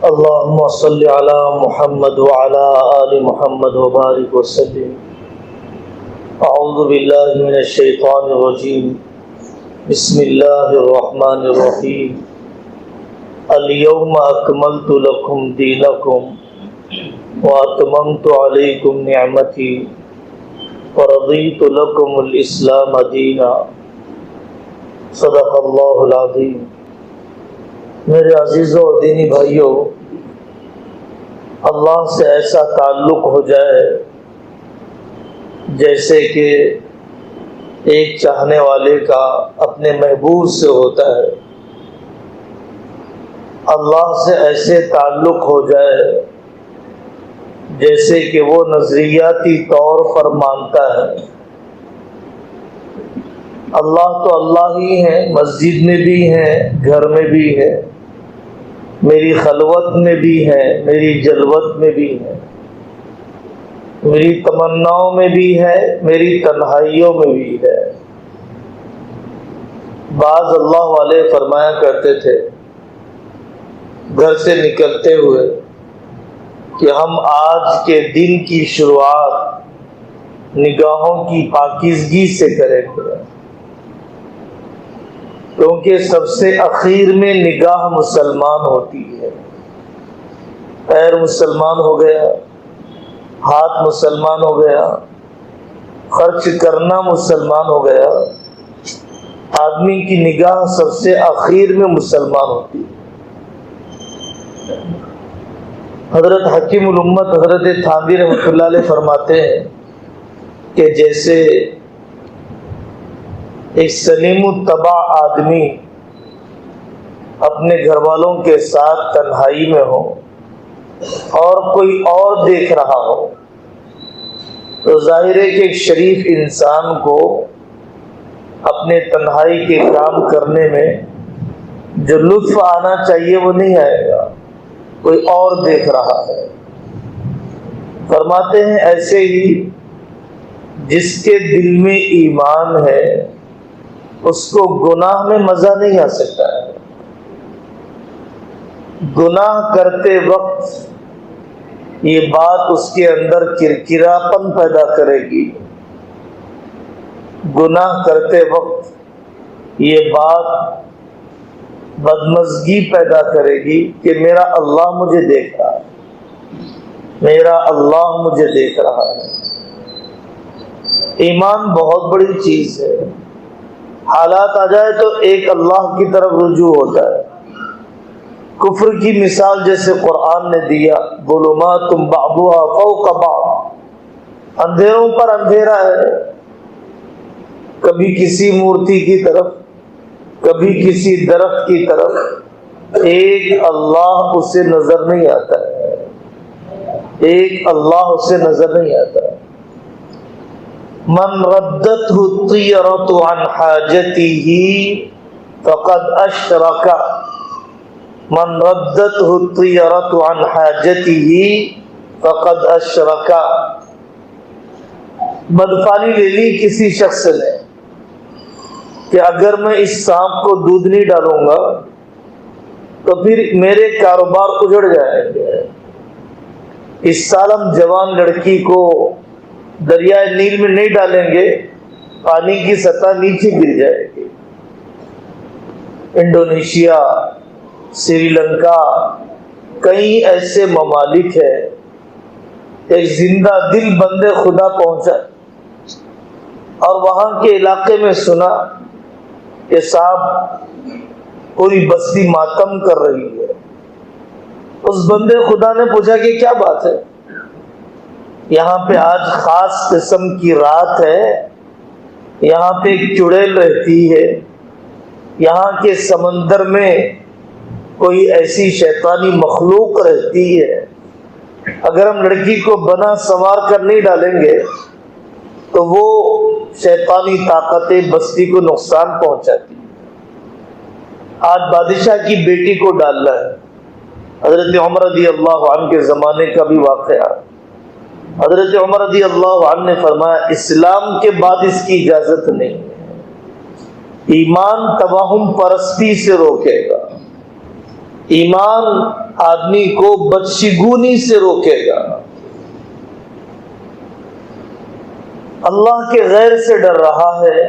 اللهم صل على محمد وعلى آل محمد وبارك وسلم. اعوذ باللہ من الشیطان الرجیم. بسم اللہ الرحمن الرحیم. اليوم اکملت لکم دینکم واتممت علیکم نعمتی ورضیت لکم الاسلام دینا. صدق اللہ العظیم. میرے عزیزوں اور دینی بھائیوں، اللہ سے ایسا تعلق ہو جائے جیسے کہ ایک چاہنے والے کا اپنے محبوب سے ہوتا ہے. اللہ سے ایسے تعلق ہو جائے جیسے کہ وہ نظریاتی طور پر مانتا ہے. اللہ تو اللہ ہی ہے، مسجد میں بھی ہے، گھر میں بھی ہے، میری خلوت میں بھی ہے، میری جلوت میں بھی ہے، میری تمناؤں میں بھی ہے، میری تنہائیوں میں بھی ہے. بعض اللہ والے فرمایا کرتے تھے گھر سے نکلتے ہوئے کہ ہم آج کے دن کی شروعات نگاہوں کی پاکیزگی سے کریں گے، کیونکہ سب سے اخیر میں نگاہ مسلمان ہوتی ہے. پیر مسلمان ہو گیا، ہاتھ مسلمان ہو گیا، خرچ کرنا مسلمان ہو گیا، آدمی کی نگاہ سب سے اخیر میں مسلمان ہوتی ہے. حضرت حکیم الامت حضرت تھانوی رحمۃ اللہ علیہ فرماتے ہیں کہ جیسے ایک سلیم الطبع آدمی اپنے گھر والوں کے ساتھ تنہائی میں ہو اور کوئی اور دیکھ رہا ہو، تو ظاہر ہے کہ ایک شریف انسان کو اپنے تنہائی کے کام کرنے میں جو لطف آنا چاہیے وہ نہیں آئے گا، کوئی اور دیکھ رہا ہے. فرماتے ہیں ایسے ہی جس کے دل میں ایمان ہے اس کو گناہ میں مزہ نہیں آ سکتا ہے. گناہ کرتے وقت یہ بات اس کے اندر کرکراپن پیدا کرے گی. گناہ کرتے وقت یہ بات بدمزگی پیدا کرے گی کہ میرا اللہ مجھے دیکھ رہا ہے، میرا اللہ مجھے دیکھ رہا ہے. ایمان بہت بڑی چیز ہے. حالات آ جائے تو ایک اللہ کی طرف رجوع ہوتا ہے. کفر کی مثال جیسے قرآن نے دیا، ظلمات بعضها فوق بعض، اندھیروں پر اندھیرا ہے، کبھی کسی مورتی کی طرف، کبھی کسی درخت کی طرف. ایک اللہ اسے نظر نہیں آتا ہے، ایک اللہ اسے نظر نہیں آتا ہے. من ردته الطيرة عن حاجته فقد اشرك، من ردته الطيرة عن حاجته فقد اشرك. بدفعلی لے لی کسی شخص نے کہ اگر میں اس سانپ کو دودھ نہیں ڈالوں گا تو پھر میرے کاروبار اجڑ جائیں گے. اس سال ہم جوان لڑکی کو دریائے نیل میں نہیں ڈالیں گے، پانی کی سطح نیچے گر جائے گی. انڈونیشیا، سری لنکا، کئی ایسے ممالک ہیں. ایک زندہ دل بندے خدا پہنچا اور وہاں کے علاقے میں سنا کہ صاحب پوری بستی ماتم کر رہی ہے. اس بندے خدا نے پوچھا کہ کیا بات ہے؟ یہاں پہ آج خاص قسم کی رات ہے، یہاں پہ ایک چڑیل رہتی ہے، یہاں کے سمندر میں کوئی ایسی شیطانی مخلوق رہتی ہے، اگر ہم لڑکی کو بنا سنوار کر نہیں ڈالیں گے تو وہ شیطانی طاقتیں بستی کو نقصان پہنچاتی ہیں. آج بادشاہ کی بیٹی کو ڈالنا ہے. حضرت عمر رضی اللہ عنہ کے زمانے کا بھی واقعہ. حضرت عمر رضی اللہ عنہ نے فرمایا اسلام کے بعد اس کی اجازت نہیں ہے. ایمان توہم پرستی سے روکے گا. ایمان آدمی کو بدشگونی سے روکے گا، اللہ کے غیر سے ڈر رہا ہے،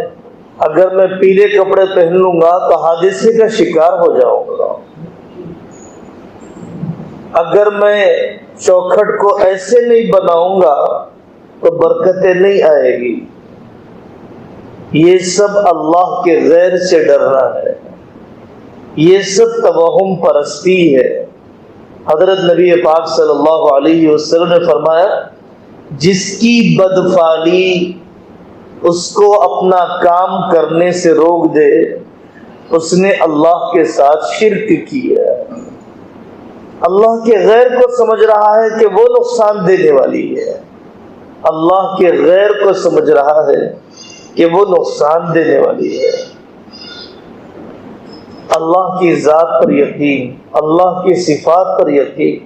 اگر میں پیلے کپڑے پہن لوں گا تو حادثے کا شکار ہو جاؤں گا، اگر میں چوکھٹ کو ایسے نہیں بناؤں گا تو برکتیں نہیں آئے گی۔ یہ سب اللہ کے غیر سے ڈرنا ہے، یہ سب توہم پرستی ہے۔ حضرت نبی پاک صلی اللہ علیہ وسلم نے فرمایا، جس کی بدفعلی اس کو اپنا کام کرنے سے روک دے، اس نے اللہ کے ساتھ شرک کیا۔ اللہ کے غیر کو سمجھ رہا ہے کہ وہ نقصان دینے والی ہے، اللہ کے غیر کو سمجھ رہا ہے کہ وہ نقصان دینے والی ہے۔ اللہ کی ذات پر یقین، اللہ کی صفات پر یقین۔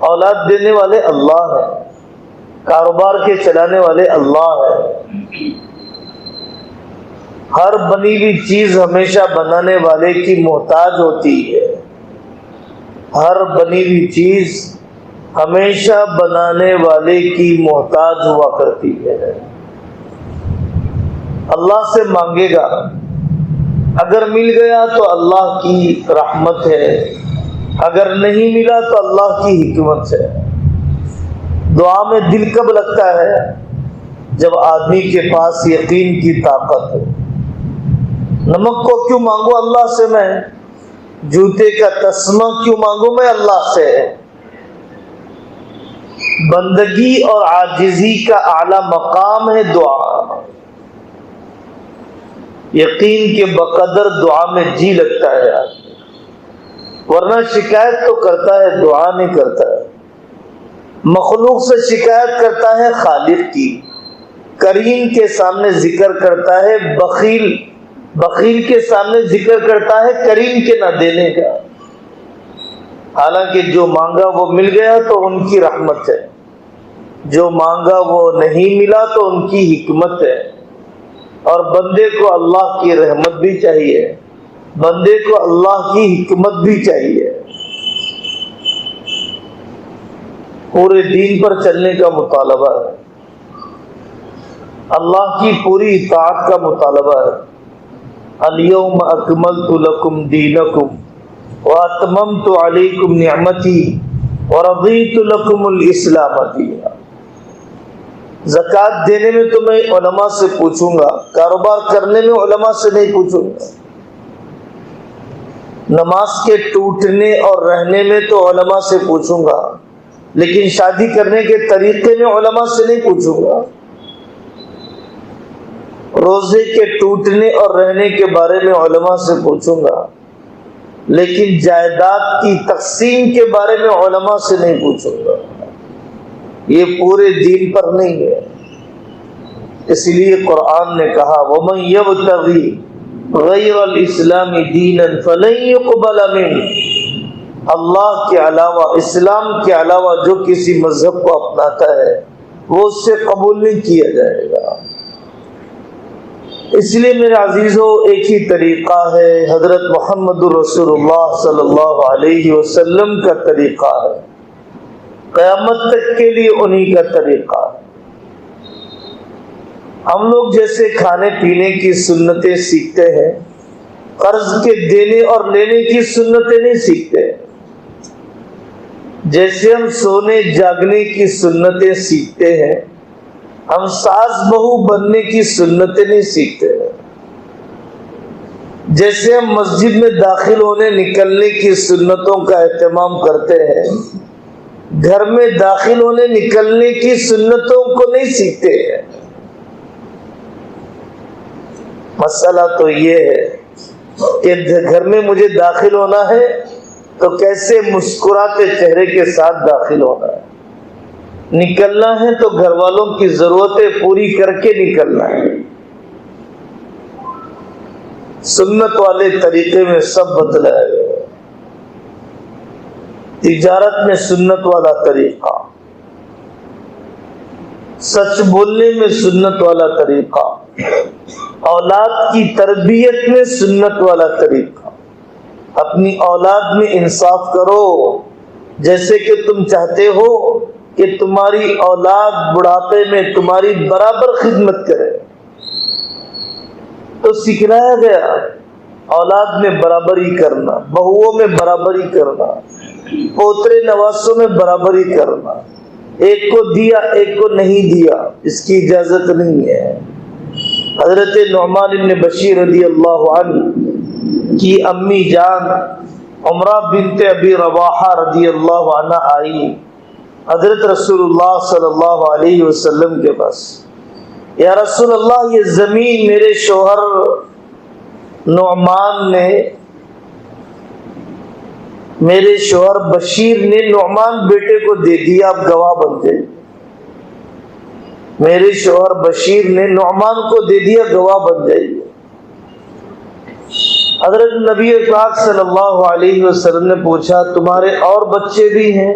اولاد دینے والے اللہ ہیں، کاروبار کے چلانے والے اللہ ہیں، ہر بنی ہوئی چیز ہمیشہ بنانے والے کی محتاج ہوتی ہے، ہر بنی ہوئی چیز ہمیشہ بنانے والے کی محتاج ہوا کرتی ہے۔ اللہ سے مانگے گا، اگر مل گیا تو اللہ کی رحمت ہے، اگر نہیں ملا تو اللہ کی حکمت ہے۔ دعا میں دل کب لگتا ہے؟ جب آدمی کے پاس یقین کی طاقت ہے۔ نمک کو کیوں مانگو اللہ سے میں؟ جوتے کا تسمہ کیوں مانگو میں اللہ سے؟ بندگی اور عاجزی کا اعلی مقام ہے دعا۔ یقین کے بقدر دعا میں جی لگتا ہے آدمی، ورنہ شکایت تو کرتا ہے، دعا نہیں کرتا ہے۔ مخلوق سے شکایت کرتا ہے خالق کی، کریم کے سامنے ذکر کرتا ہے بخیل، بخیل کے سامنے ذکر کرتا ہے کریم کے نہ دینے کا۔ حالانکہ جو مانگا وہ مل گیا تو ان کی رحمت ہے، جو مانگا وہ نہیں ملا تو ان کی حکمت ہے۔ اور بندے کو اللہ کی رحمت بھی چاہیے، بندے کو اللہ کی حکمت بھی چاہیے۔ پورے دین پر چلنے کا مطالبہ ہے، اللہ کی پوری اطاعت کا مطالبہ ہے۔ الیوم اکملت لکم دینکم واتممت علیکم نعمتی ورضیت لکم الاسلام دینا۔ زکوٰۃ دینے میں تو میں علماء سے پوچھوں گا، کاروبار کرنے میں علماء سے نہیں پوچھوں گا، نماز کے ٹوٹنے اور رہنے میں تو علماء سے پوچھوں گا، لیکن شادی کرنے کے طریقے میں علماء سے نہیں پوچھوں گا، روزے کے ٹوٹنے اور رہنے کے بارے میں علماء سے پوچھوں گا، لیکن جائیداد کی تقسیم کے بارے میں علماء سے نہیں پوچھوں گا۔ یہ پورے دین پر نہیں ہے۔ اس لیے قرآن نے کہا وَمَن يَبْتَغِي غَيْرَ الْإِسْلَامِ دِينًا فَلَن يُقْبَلَ مِنْهُ، اللہ کے علاوہ، اسلام کے علاوہ جو کسی مذہب کو اپناتا ہے وہ اس سے قبول نہیں کیا جائے گا۔ اس لیے میرے عزیزو، ایک ہی طریقہ ہے، حضرت محمد رسول اللہ صلی اللہ علیہ وسلم کا طریقہ ہے، قیامت تک کے لیے انہی کا طریقہ ہے۔ ہم لوگ جیسے کھانے پینے کی سنتیں سیکھتے ہیں، قرض کے دینے اور لینے کی سنتیں نہیں سیکھتے، جیسے ہم سونے جاگنے کی سنتیں سیکھتے ہیں، ہم ساس بہو بننے کی سنتیں نہیں سیکھتے، جیسے ہم مسجد میں داخل ہونے نکلنے کی سنتوں کا اہتمام کرتے ہیں، گھر میں داخل ہونے نکلنے کی سنتوں کو نہیں سیکھتے ہیں۔ مسئلہ تو یہ ہے کہ گھر میں مجھے داخل ہونا ہے تو کیسے مسکراتے چہرے کے ساتھ داخل ہونا ہے، نکلنا ہے تو گھر والوں کی ضرورتیں پوری کر کے نکلنا ہے۔ سنت والے طریقے میں سب بتلایا گیا، تجارت میں سنت والا طریقہ، سچ بولنے میں سنت والا طریقہ، اولاد کی تربیت میں سنت والا طریقہ، اپنی اولاد میں انصاف کرو، جیسے کہ تم چاہتے ہو کہ تمہاری اولاد بڑھاپے میں تمہاری برابر خدمت کرے۔ تو سکھلایا گیا اولاد میں برابری کرنا، بہوؤں میں برابری کرنا، پوترے نواسوں میں برابری کرنا۔ ایک کو دیا ایک کو نہیں دیا، اس کی اجازت نہیں ہے۔ حضرت نعمان بن بشیر رضی اللہ عنہ کی امی جان عمرہ بنت ابی رواحہ رضی اللہ عنہ آئی حضرت رسول اللہ صلی اللہ علیہ وسلم کے پاس، یا رسول اللہ یہ زمین میرے شوہر نعمان نے، میرے شوہر بشیر نے نعمان بیٹے کو دے دیا، آپ گواہ بن گئے۔ میرے شوہر بشیر نے نعمان کو دے دیا، گواہ بن جائیے۔ حضرت نبی پاک صلی اللہ علیہ وسلم نے پوچھا تمہارے اور بچے بھی ہیں؟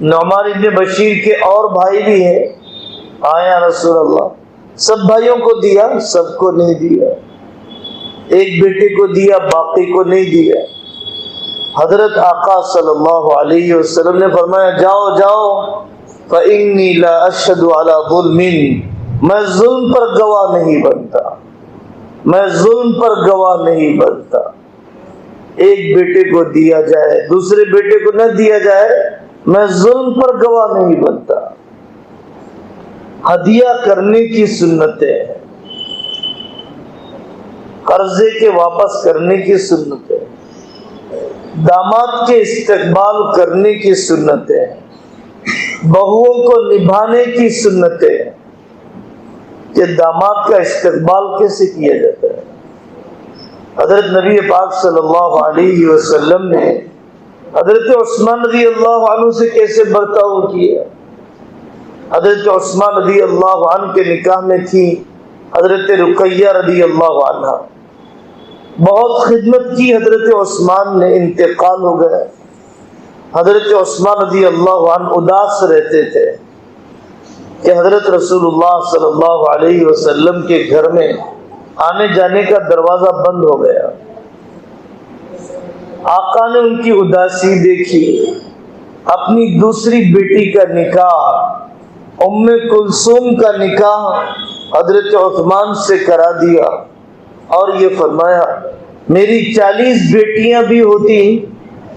نعمان ابن بشیر کے اور بھائی بھی ہیں؟ ہاں یا رسول اللہ، سب بھائیوں کو دیا، سب کو نہیں دیا، ایک بیٹے کو دیا باقی کو نہیں دیا۔ حضرت آقا صلی اللہ علیہ وسلم نے فرمایا جاؤ جاؤ، فإنی لا اشہد علی ظلم، میں ظلم پر گواہ نہیں بنتا، میں ظلم پر گواہ نہیں بنتا۔ ایک بیٹے کو دیا جائے دوسرے بیٹے کو نہ دیا جائے، میں ظلم پر گواہ نہیں بنتا۔ ہدیہ کرنے کی سنتیں ہیں، قرضے کے واپس کرنے کی سنتیں، داماد کے استقبال کرنے کی سنتیں، بہوؤں کو نبھانے کی سنتیں کہ داماد کا استقبال کیسے کیا جاتا ہے۔ حضرت نبی پاک صلی اللہ علیہ وسلم نے حضرت عثمان رضی اللہ عنہ سے کیسے برتاؤ کیا۔ حضرت عثمان رضی اللہ عنہ کے نکاح میں تھی حضرت رقیہ رضی اللہ عنہ، بہت خدمت کی حضرت عثمان نے، انتقال ہو گیا۔ حضرت عثمان رضی اللہ عنہ اداس رہتے تھے کہ حضرت رسول اللہ صلی اللہ علیہ وسلم کے گھر میں آنے جانے کا دروازہ بند ہو گیا۔ آقا نے ان کی اداسی دیکھی، اپنی دوسری بیٹی کا نکاح ام کلثوم کا نکاح حضرت عثمان سے کرا دیا اور یہ فرمایا میری 40 بیٹیاں بھی ہوتی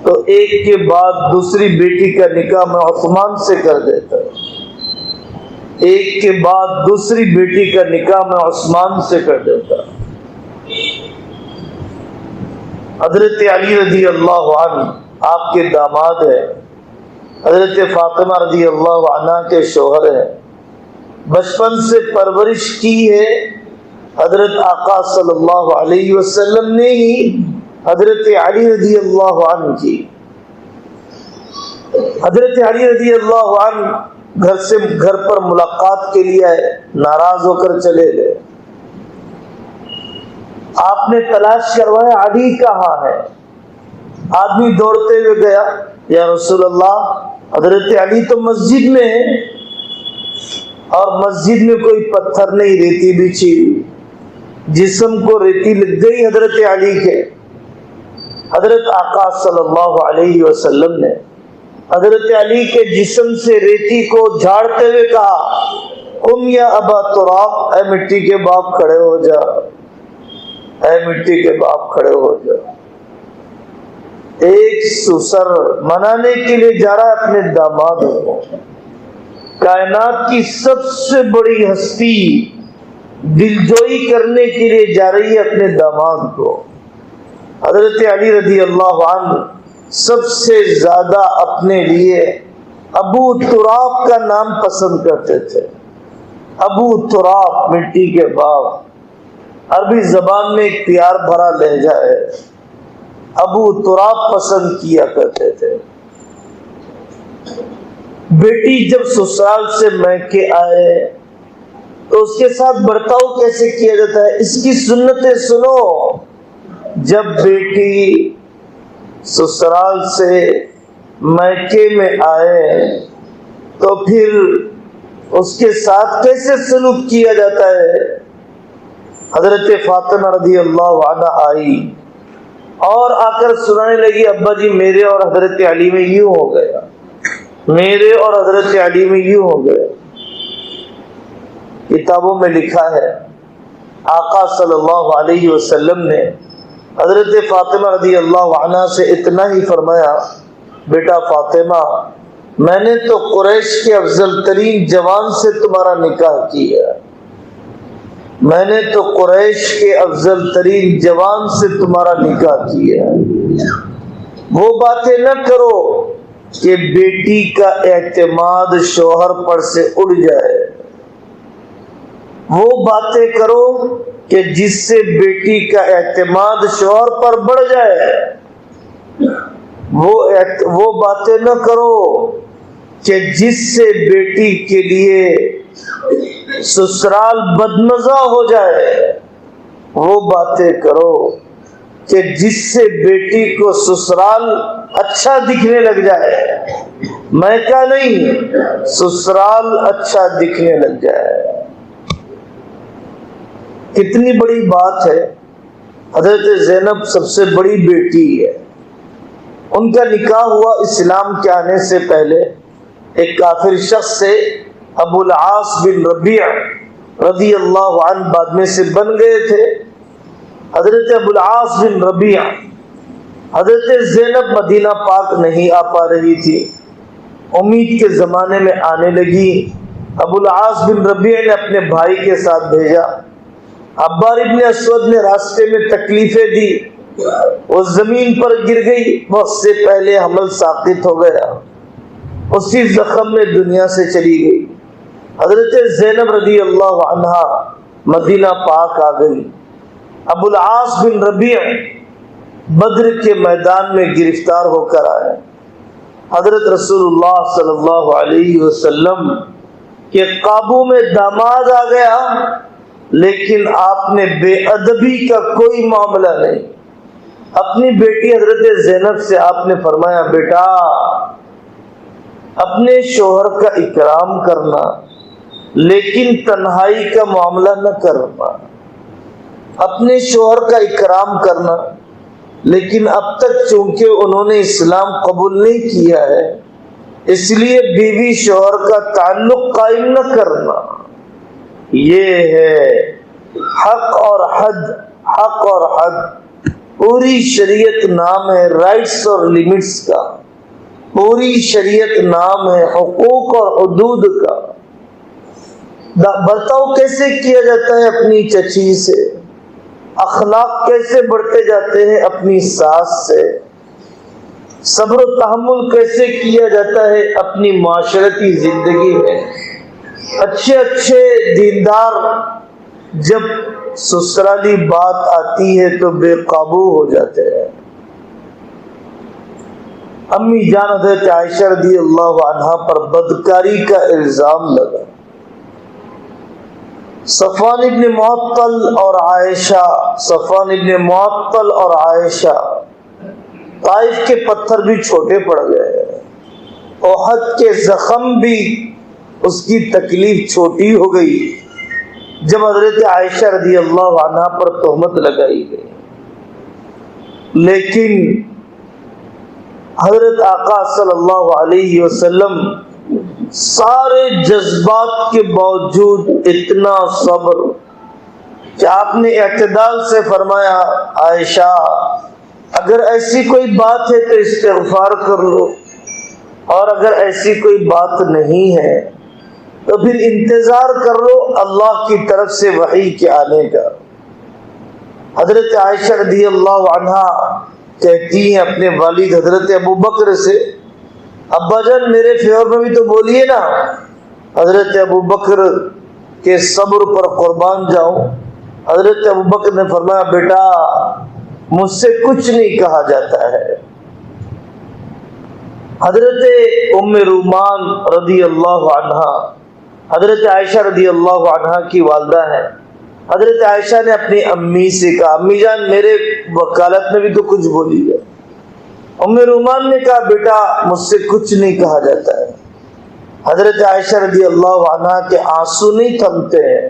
تو ایک کے بعد دوسری بیٹی کا نکاح میں عثمان سے کر دیتا، ایک کے بعد دوسری بیٹی کا نکاح میں عثمان سے کر دیتا۔ حضرت علی رضی اللہ عنہ آپ کے داماد ہیں، حضرت فاطمہ رضی اللہ عنہ کے شوہر ہیں، بچپن سے پرورش کی ہے حضرت آقا صلی اللہ علیہ وسلم نے ہی حضرت علی رضی اللہ عنہ کی۔ حضرت علی رضی اللہ عنہ گھر پر ملاقات کے لیے آئے، ناراض ہو کر چلے گئے۔ آپ نے تلاش کروایا علی کہاں ہے؟ آدمی دوڑتے ہوئے گیا، یا رسول اللہ حضرت علی تو مسجد میں ہے، اور مسجد میں کوئی پتھر نہیں، ریتی بچھی، جسم کو ریتی لگ گئی حضرت علی کے۔ حضرت آقا صلی اللہ علیہ وسلم نے حضرت علی کے جسم سے ریتی کو جھاڑتے ہوئے کہا قم یا ابا تراب، اے مٹی کے باپ کھڑے ہو جا، اے مٹی کے باپ کھڑے ہو جا۔ ایک سسر منانے کے لیے جا رہا ہے اپنے داماد کو، کائنات کی سب سے بڑی ہستی دلجوئی کرنے کے لیے جا رہی ہے اپنے داماد کو۔ حضرت علی رضی اللہ عنہ سب سے زیادہ اپنے لیے ابو تراب کا نام پسند کرتے تھے۔ ابو تراب، مٹی کے باپ، عربی زبان میں ایک پیار بھرا لہجہ ہے، ابو تراب پسند کیا کرتے تھے۔ بیٹی جب سسرال سے میکے آئے تو اس کے ساتھ برتاؤ کیسے کیا جاتا ہے، اس کی سنتیں سنو۔ جب بیٹی سسرال سے میکے میں آئے تو پھر اس کے ساتھ کیسے سلوک کیا جاتا ہے۔ حضرت فاطمہ رضی اللہ عنہ آئی، اور آ کر سنانے لگی ابا جی میرے اور حضرت علی میں یوں ہو گیا، میرے اور حضرت علی میں یوں ہو گیا۔ کتابوں میں لکھا ہے آقا صلی اللہ علیہ وسلم نے حضرت فاطمہ رضی اللہ عنہا سے اتنا ہی فرمایا، بیٹا فاطمہ میں نے تو قریش کے افضل ترین جوان سے تمہارا نکاح کیا، میں نے تو قریش کے افضل ترین جوان سے تمہارا نکاح کیا۔ وہ باتیں نہ کرو کہ بیٹی کا اعتماد شوہر پر سے اڑ جائے، وہ باتیں کرو کہ جس سے بیٹی کا اعتماد شوہر پر بڑھ جائے، وہ باتیں نہ کرو کہ جس سے بیٹی کے لیے سسرال بدمزہ ہو جائے، وہ باتیں کرو کہ جس سے بیٹی کو سسرال اچھا دکھنے لگ جائے، میکہ نہیں سسرال اچھا دکھنے لگ جائے۔ کتنی بڑی بات ہے، حضرت زینب سب سے بڑی بیٹی ہے، ان کا نکاح ہوا اسلام کے آنے سے پہلے ایک کافر شخص سے، ابو العاص بن ربیع رضی اللہ عنہ بعد میں سے بن گئے تھے۔ حضرت ابو العاص بن ربیع، حضرت زینب مدینہ پاک نہیں آ پا رہی تھی، امید کے زمانے میں آنے لگی۔ ابو العاص بن ربیع نے اپنے بھائی کے ساتھ بھیجا، عبار ابن اسود نے راستے میں تکلیفیں دی، وہ زمین پر گر گئی، وقت سے پہلے حمل ساقط ہو گیا، اسی زخم میں دنیا سے چلی گئی۔ حضرت زینب رضی اللہ عنہا مدینہ پاک آ گئی۔ ابو العاص بن ربیع بدر کے میدان میں گرفتار ہو کر آئے، حضرت رسول اللہ صلی اللہ علیہ وسلم کے قابو میں داماد آ گیا، لیکن آپ نے بے ادبی کا کوئی معاملہ نہیں۔ اپنی بیٹی حضرت زینب سے آپ نے فرمایا، بیٹا اپنے شوہر کا اکرام کرنا لیکن تنہائی کا معاملہ نہ کرنا، اپنے شوہر کا اکرام کرنا، لیکن اب تک چونکہ انہوں نے اسلام قبول نہیں کیا ہے اس لیے بیوی شوہر کا تعلق قائم نہ کرنا۔ یہ ہے حق اور حد، حق اور حد، پوری شریعت نام ہے رائٹس اور لیمٹس کا، پوری شریعت نام ہے حقوق اور حدود کا۔ برتاؤ کیسے کیا جاتا ہے اپنی چچی سے، اخلاق کیسے بڑھتے جاتے ہیں اپنی ساس سے، صبر و تحمل کیسے کیا جاتا ہے اپنی معاشرتی زندگی میں۔ اچھے اچھے دیندار جب سسرالی بات آتی ہے تو بے قابو ہو جاتے ہیں۔ امی جان حضرت عائشہ رضی اللہ عنہا پر بدکاری کا الزام لگا۔ صفوان ابن معطل اور عائشہ، صفوان ابن معطل اور عائشہ، طائف کے پتھر بھی چھوٹے پڑ گئے، احد کے زخم بھی اس کی تکلیف چھوٹی ہو گئی جب حضرت عائشہ رضی اللہ عنہا پر تہمت لگائی گئی۔ لیکن حضرت آقا صلی اللہ علیہ وسلم سارے جذبات کے باوجود اتنا صبر کہ آپ نے اعتدال سے فرمایا، عائشہ اگر ایسی کوئی بات ہے تو استغفار کر لو، اور اگر ایسی کوئی بات نہیں ہے تو پھر انتظار کر لو اللہ کی طرف سے وحی کے آنے کا۔ حضرت عائشہ رضی اللہ عنہا کہتی ہیں اپنے والد حضرت ابو بکر سے، ابا جان میرے فیور میں بھی تو بولیے نا۔ حضرت ابو بکر کے صبر پر قربان جاؤں، حضرت ابو بکر نے فرمایا، بیٹا مجھ سے کچھ نہیں کہا جاتا ہے۔ حضرت ام رومان رضی اللہ عنہا حضرت عائشہ رضی اللہ عنہا کی والدہ ہے، حضرت عائشہ نے اپنی امی سے کہا، امی جان میرے وکالت میں بھی تو کچھ بولی ہے۔ ام رومان نے کہا، بیٹا مجھ سے کچھ نہیں کہا جاتا ہے۔ حضرت عائشہ رضی اللہ عنہا کے آنسو نہیں تھمتے ہیں،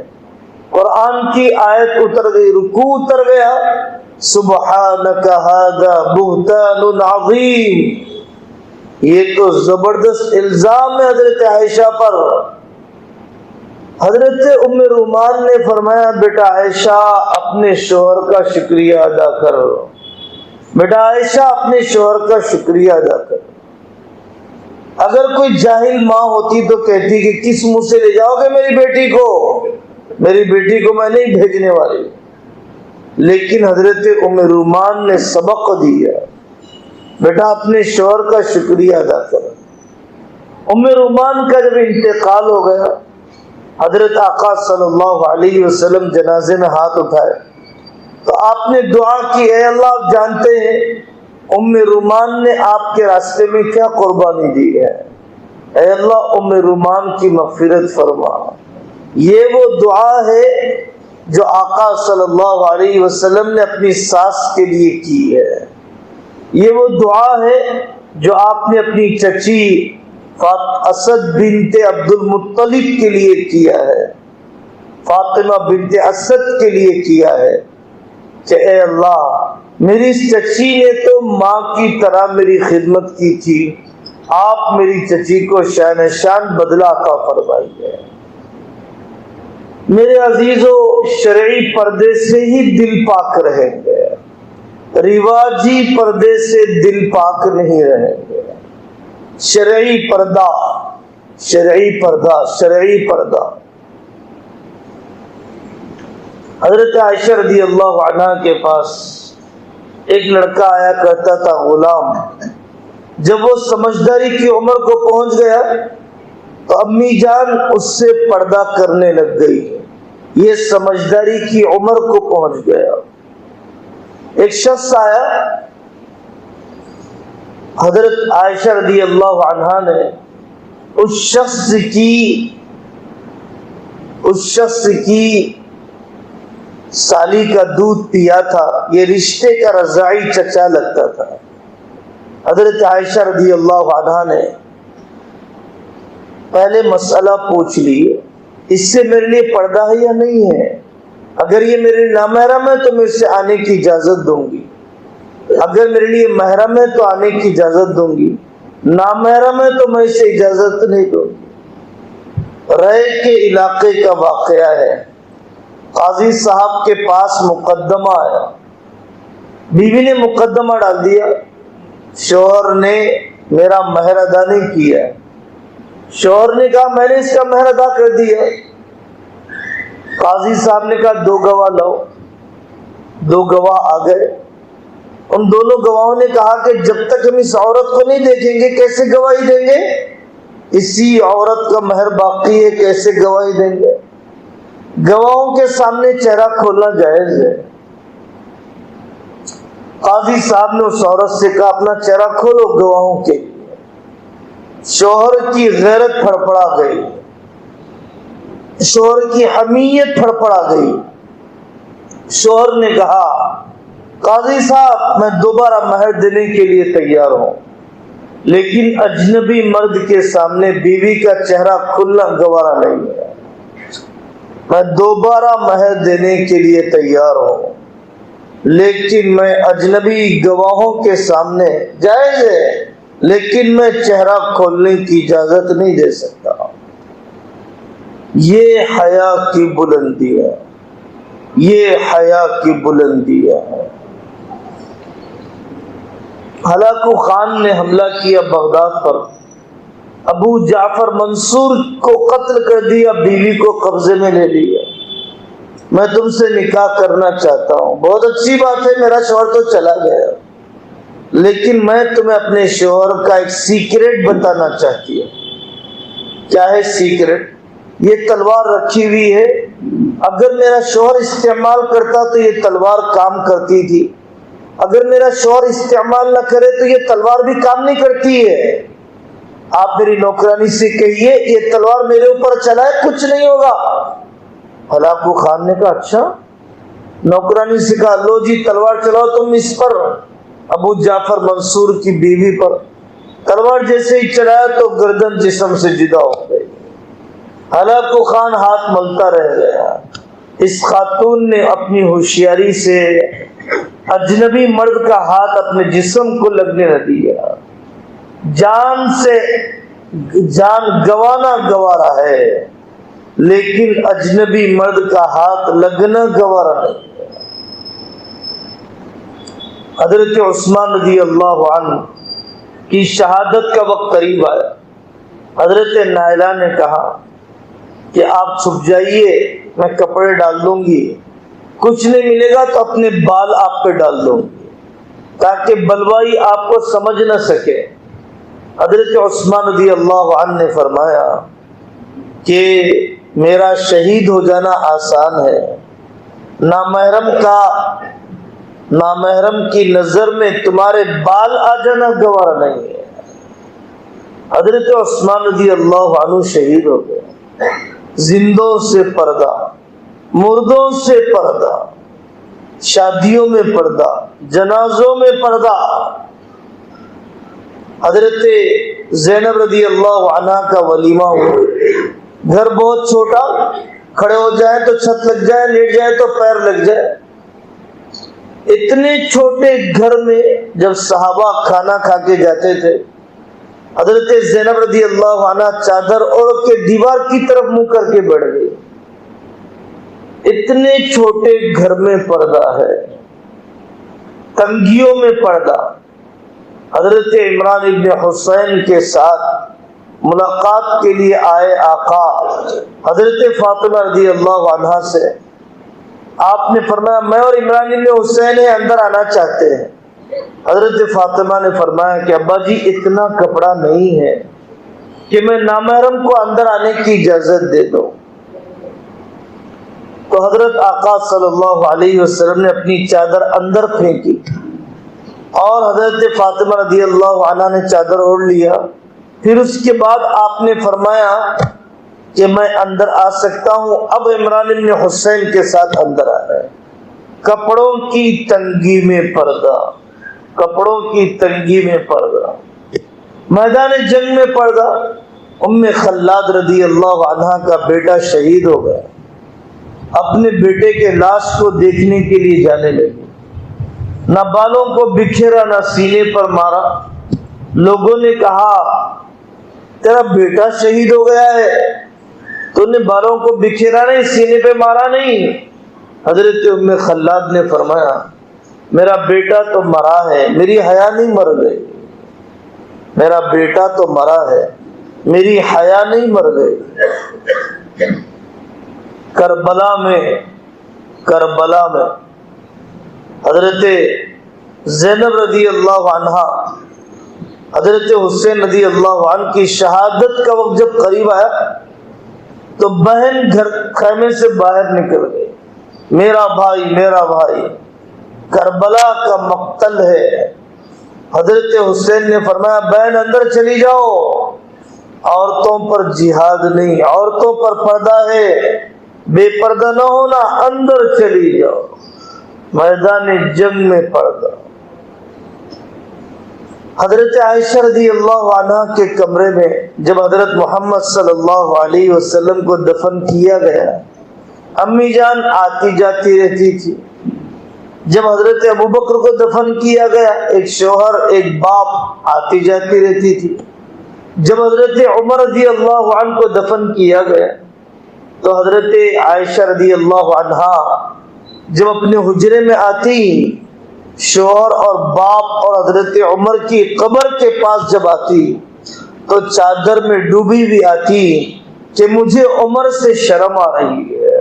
قرآن کی آیت اتر گئی، رکوع اتر گیا، سبحانک ھذا بہتان عظیم. یہ تو زبردست الزام ہے حضرت عائشہ پر. حضرت ام رومان نے فرمایا بیٹا عائشہ اپنے شوہر کا شکریہ ادا کر، بیٹا عائشہ اپنے شوہر کا شکریہ ادا کر. اگر کوئی جاہل ماں ہوتی تو کہتی کہ کس منہ سے لے جاؤ گے میری بیٹی کو، میری بیٹی کو میں نہیں بھیجنے والی. لیکن حضرت ام رومان نے سبق دیا، بیٹا اپنے شوہر کا شکریہ ادا کر. ام رومان کا جب انتقال ہو گیا، حضرت آقا صلی اللہ علیہ وسلم جنازے میں ہاتھ اٹھائے تو آپ نے دعا کی، اے اللہ آپ جانتے ہیں ام رومان نے آپ کے راستے میں کیا قربانی دی ہے، اے اللہ ام رومان کی مغفرت فرما. یہ وہ دعا ہے جو آقا صلی اللہ علیہ وسلم نے اپنی ساس کے لیے کی ہے. یہ وہ دعا ہے جو آپ نے اپنی چچی اسد بنت عبد المطلب کے لیے کیا ہے، فاطمہ بنت اسد کے لیے کیا ہے کہ اے اللہ میری اس چچی نے تو ماں کی طرح میری خدمت کی تھی، آپ میری چچی کو شان شان بدلہ عطا فرمائیے. میرے عزیزو، شرعی پردے سے ہی دل پاک رہیں گے، رواجی پردے سے دل پاک نہیں رہیں گے. شرعی پردہ، شرعی پردہ، شرعی پردہ. حضرت عائشہ رضی اللہ عنہ کے پاس ایک لڑکا آیا کرتا تھا، غلام. جب وہ سمجھداری کی عمر کو پہنچ گیا تو امی جان اس سے پردہ کرنے لگ گئی. یہ سمجھداری کی عمر کو پہنچ گیا. ایک شخص آیا، حضرت عائشہ رضی اللہ عنہا نے اس شخص کی سالی کا دودھ پیا تھا. یہ رشتے کا رضاعی چچا لگتا تھا. حضرت عائشہ رضی اللہ عنہا نے پہلے مسئلہ پوچھ لی، اس سے میرے لیے پردہ ہے یا نہیں ہے؟ اگر یہ میرے لیے نامحرم ہے تو میں اس سے آنے کی اجازت دوں گی، اگر میرے لیے محرم ہے تو آنے کی اجازت دوں گی، نامحرم ہے تو میں اسے اجازت نہیں دوں گی. رائے کے علاقے کا واقعہ ہے. قاضی صاحب کے پاس مقدمہ آیا، بیوی نے مقدمہ ڈال دیا، شوہر نے میرا مہر ادا نہیں کیا. شوہر نے کہا میں نے اس کا مہر ادا کر دیا. قاضی صاحب نے کہا 2 گواہ لاؤ. 2 گواہ آ گئے. ان دونوں گواہوں نے کہا کہ جب تک ہم اس عورت کو نہیں دیکھیں گے کیسے گواہی دیں گے؟ اسی عورت کا مہر باقی ہے، کیسے گواہی دیں گے؟ گواہوں کے سامنے چہرہ کھولنا جائز ہے. قاضی صاحب نے اس عورت سے کہا اپنا چہرہ کھولو گواہوں کے لیے. شوہر کی غیرت پھڑپڑا گئی، شوہر کی حمیت پھڑپڑا گئی. شوہر نے کہا قاضی صاحب میں دوبارہ مہر دینے کے لیے تیار ہوں، لیکن اجنبی مرد کے سامنے بیوی کا چہرہ کھلنا گوارا نہیں ہے. میں دوبارہ مہر دینے کے لیے تیار ہوں، لیکن میں اجنبی گواہوں کے سامنے جائز ہے، لیکن میں چہرہ کھولنے کی اجازت نہیں دے سکتا. یہ حیا کی بلندی ہے، یہ حیا کی بلندی ہے. ہلاکو خان نے حملہ کیا بغداد پر، ابو جعفر منصور کو قتل کر دیا، بیوی کو قبضے میں لے لیا. میں تم سے نکاح کرنا چاہتا ہوں. بہت اچھی بات ہے، میرا شوہر تو چلا گیا، لیکن میں تمہیں اپنے شوہر کا ایک سیکریٹ بتانا چاہتی ہوں. کیا ہے سیکریٹ؟ یہ تلوار رکھی ہوئی ہے، اگر میرا شوہر استعمال کرتا تو یہ تلوار کام کرتی تھی، اگر میرا شوہر استعمال نہ کرے تو یہ تلوار بھی کام نہیں کرتی ہے. آپ میری نوکرانی سے کہیے یہ تلوار میرے اوپر چلائے کچھ نہیں ہوگا. ہلاکو خان نے کہا اچھا. نوکرانی سے کہا لو جی تلوار چلاؤ تم اس پر، ابو جعفر منصور کی بیوی پر. تلوار جیسے ہی چلایا تو گردن جسم سے جدا ہو گئی. ہلاکو خان ہاتھ ملتا رہ گیا. اس خاتون نے اپنی ہوشیاری سے اجنبی مرد کا ہاتھ اپنے جسم کو لگنے نہ دیا. جان گوانا گوارا ہے لیکن اجنبی مرد کا ہاتھ لگنا گوارا نہیں. حضرت عثمان رضی اللہ عنہ کی شہادت کا وقت قریب آیا. حضرت نائلہ نے کہا کہ آپ چھپ جائیے، میں کپڑے ڈال دوں گی، کچھ نہیں ملے گا تو اپنے بال آپ پہ ڈال دوں گی تاکہ بلوائی آپ کو سمجھ نہ سکے. حضرت عثمان رضی اللہ عنہ نے فرمایا کہ میرا شہید ہو جانا آسان ہے، نامحرم کی نظر میں تمہارے بال آ جانا گوارا نہیں ہے. حضرت عثمان رضی اللہ عنہ شہید ہو گئے. زندوں سے پردہ، مردوں سے پردہ، شادیوں میں پردہ، جنازوں میں پردہ. حضرت زینب رضی اللہ عنہ کا ولیمہ ہوا. گھر بہت چھوٹا، کھڑے ہو جائے تو چھت لگ جائے، لیٹ جائے تو پیر لگ جائے. اتنے چھوٹے گھر میں جب صحابہ کھانا کھا کے جاتے تھے، حضرت زینب رضی اللہ عنہ چادر اوڑھ کے دیوار کی طرف منہ کر کے بیٹھ گئی. اتنے چھوٹے گھر میں پردہ ہے، تنگیوں میں پردہ. حضرت عمران ابن حسین کے ساتھ ملاقات کے لیے آئے آقا حضرت فاطمہ رضی اللہ عنہا سے. آپ نے فرمایا میں اور عمران ابن حسین اندر آنا چاہتے ہیں. حضرت فاطمہ نے فرمایا کہ ابا جی اتنا کپڑا نہیں ہے کہ میں نامحرم کو اندر آنے کی اجازت دے دوں. تو حضرت آقا صلی اللہ علیہ وسلم نے اپنی چادر اندر پھینکی اور حضرت فاطمہ رضی اللہ عنہ نے چادر اوڑھ لیا. پھر اس کے بعد آپ نے فرمایا کہ میں اندر آ سکتا ہوں. اب عمران بن حسین کے ساتھ اندر آ رہے ہیں. کپڑوں کی تنگی میں پردہ، کپڑوں کی تنگی میں پردہ، میدان جنگ میں پردہ. ام خلاد رضی اللہ عنہ کا بیٹا شہید ہو گیا. اپنے بیٹے کے لاش کو دیکھنے کے لیے جانے لگی. نہ بالوں کو بکھیرا، نہ سینے پر مارا. لوگوں نے کہا تیرا بیٹا شہید ہو گیا ہے، تو نے بالوں کو بکھیرا نہیں، سینے پہ مارا نہیں. حضرت ام خلاد نے فرمایا میرا بیٹا تو مرا ہے، میری حیا نہیں مر گئی. میرا بیٹا تو مرا ہے، میری حیا نہیں مر گئی. کربلا میں حضرت زینب رضی اللہ عنہ، حضرت حسین رضی اللہ عنہ کی شہادت کا وقت جب قریب آیا تو بہن گھر خیمے سے باہر نکل گئی. میرا بھائی، میرا بھائی، کربلا کا مقتل ہے. حضرت حسین نے فرمایا بہن اندر چلی جاؤ، عورتوں پر جہاد نہیں، عورتوں پر پردہ ہے، بے پردہ نہ ہونا، اندر چلی جاؤ، میدان جنگ میں پردہ. حضرت عائشہ رضی اللہ عنہ کے کمرے میں جب حضرت محمد صلی اللہ علیہ وسلم کو دفن کیا گیا، امی جان آتی جاتی رہتی تھی. جب حضرت ابوبکر کو دفن کیا گیا، ایک شوہر ایک باپ آتی جاتی رہتی تھی. جب حضرت عمر رضی اللہ عنہ کو دفن کیا گیا تو حضرت عائشہ رضی اللہ عنہا جب اپنے حجرے میں آتی، شوہر اور باپ اور حضرت عمر کی قبر کے پاس جب آتی تو چادر میں ڈوبی بھی آتی کہ مجھے عمر سے شرم آ رہی ہے،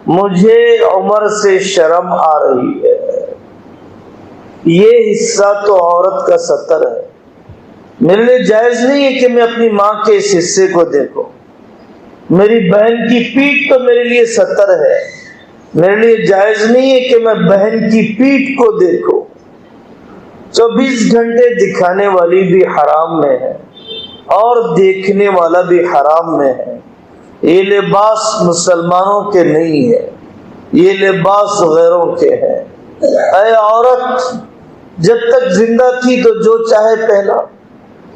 مجھے عمر سے شرم آ رہی ہے. یہ حصہ تو عورت کا ستر ہے. میرے لیے جائز نہیں ہے کہ میں اپنی ماں کے اس حصے کو دیکھوں. میری بہن کی پیٹھ تو میرے لیے ستر ہے. میرے لیے جائز نہیں ہے کہ میں بہن کی پیٹھ کو دیکھوں. 24 گھنٹے دکھانے والی بھی حرام میں ہے اور دیکھنے والا بھی حرام میں ہے. یہ لباس مسلمانوں کے نہیں ہے، یہ لباس غیروں کے ہیں. اے عورت، جب تک زندہ تھی تو جو چاہے پہنا،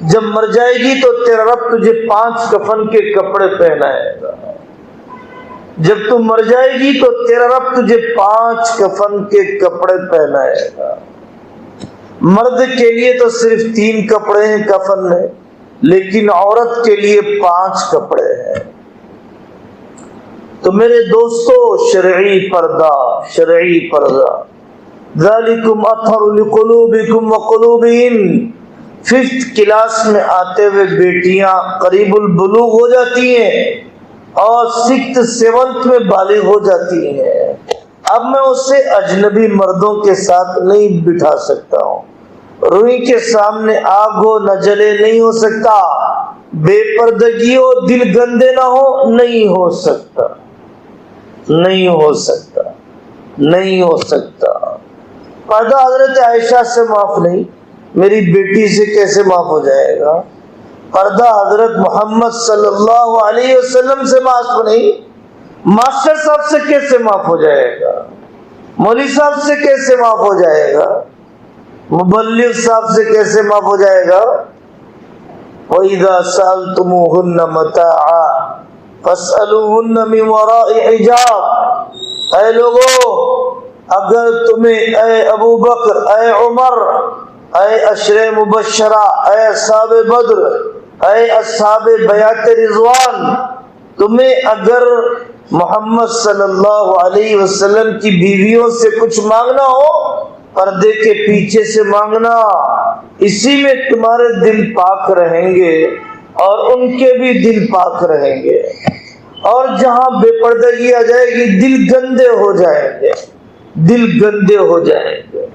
جب مر جائے گی تو تیرا رب تجھے 5 کفن کے کپڑے پہنائے گا. جب تو مر جائے گی تو تیرا رب تجھے 5 کفن کے کپڑے پہنائے گا۔ مرد کے لیے تو صرف 3 کپڑے ہیں کفن میں، لیکن عورت کے لیے 5 کپڑے ہیں۔ تو میرے دوستو، شرعی پردہ، شرعی پردہ، ذالکم اطہر لقلوبکم وقلوبہن۔ 5th کلاس میں آتے ہوئے بیٹیاں قریب البلوغ ہو جاتی ہیں اور 6th 7th میں بالغ ہو جاتی ہیں۔ اب میں اسے اجنبی مردوں کے ساتھ نہیں بٹھا سکتا ہوں، روئی کے سامنے آگ ہو نہ جلے نہیں ہو سکتا، بے پردگی ہو دل گندے نہ ہو نہیں ہو سکتا، نہیں ہو سکتا، نہیں ہو سکتا۔ پردہ حضرت عائشہ سے معاف نہیں، میری بیٹی سے کیسے معاف ہو جائے گا؟ پردہ حضرت محمد صلی اللہ علیہ وسلم سے معاف نہیں، ماسٹر صاحب سے کیسے معاف ہو جائے گا؟ مولوی صاحب سے کیسے معاف ہو جائے گا؟ مبلغ صاحب سے کیسے معاف ہو جائے گا؟ وَإِذَا سَأَلْتُمُوهُنَّ مَتَاعًا فَاسْأَلُوهُنَّ مِنْ وَرَاءِ حِجَابٍ۔ اے لوگو، اگر تمہیں، اے ابو بکر، اے عمر، اے عشرہ مبشرہ، اے اصحاب بدر، اے اصحاب بیعت رضوان، تمہیں اگر محمد صلی اللہ علیہ وسلم کی بیویوں سے کچھ مانگنا ہو، پردے کے پیچھے سے مانگنا، اسی میں تمہارے دل پاک رہیں گے اور ان کے بھی دل پاک رہیں گے، اور جہاں بے پردگی آ جائے گی دل گندے ہو جائیں گے، دل گندے ہو جائیں گے۔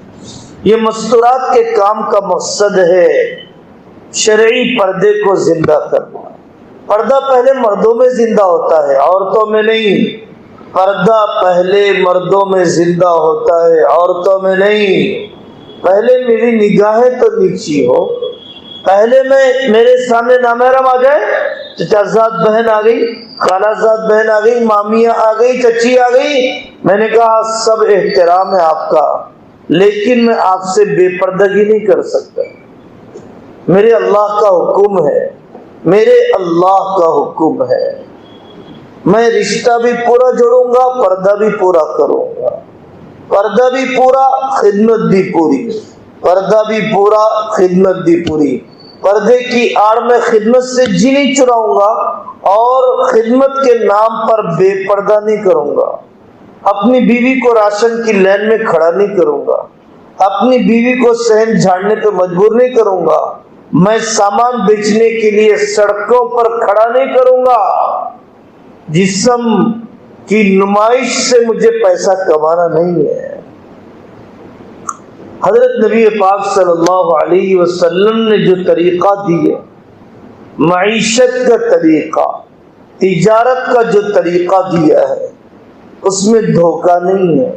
یہ مستورات کے کام کا مقصد ہے شرعی پردے کو زندہ کرنا۔ پردہ پہلے مردوں میں زندہ ہوتا ہے، عورتوں میں نہیں۔ پردہ پہلے مردوں میں زندہ ہوتا ہے، عورتوں میں نہیں۔ پہلے میری نگاہیں تو نیچی ہو، پہلے میرے سامنے نامحرم آ جائے، چچا زاد بہن آ گئی، خالہ زاد بہن آ گئی، مامیاں آ گئی، چچی آ گئی، میں نے کہا سب احترام ہے آپ کا، لیکن میں آپ سے بے پردگی نہیں کر سکتا۔ میرے اللہ کا حکم ہے، میرے اللہ کا حکم ہے، میں رشتہ بھی پورا جوڑوں گا، پردہ بھی پورا کروں گا، پردہ بھی پورا، خدمت بھی پوری، پردہ بھی پورا، خدمت بھی پوری۔ پردے کی آڑ میں خدمت سے جی نہیں چراؤں گا اور خدمت کے نام پر بے پردہ نہیں کروں گا، اپنی بیوی کو راشن کی لائن میں کھڑا نہیں کروں گا، اپنی بیوی کو صحن جھاڑنے پہ مجبور نہیں کروں گا، میں سامان بیچنے کے لیے سڑکوں پر کھڑا نہیں کروں گا، جسم کی نمائش سے مجھے پیسہ کمانا نہیں ہے۔ حضرت نبی پاک صلی اللہ علیہ وسلم نے جو طریقہ دیا، معیشت کا طریقہ، تجارت کا جو طریقہ دیا ہے، اس میں دھوکہ نہیں ہے،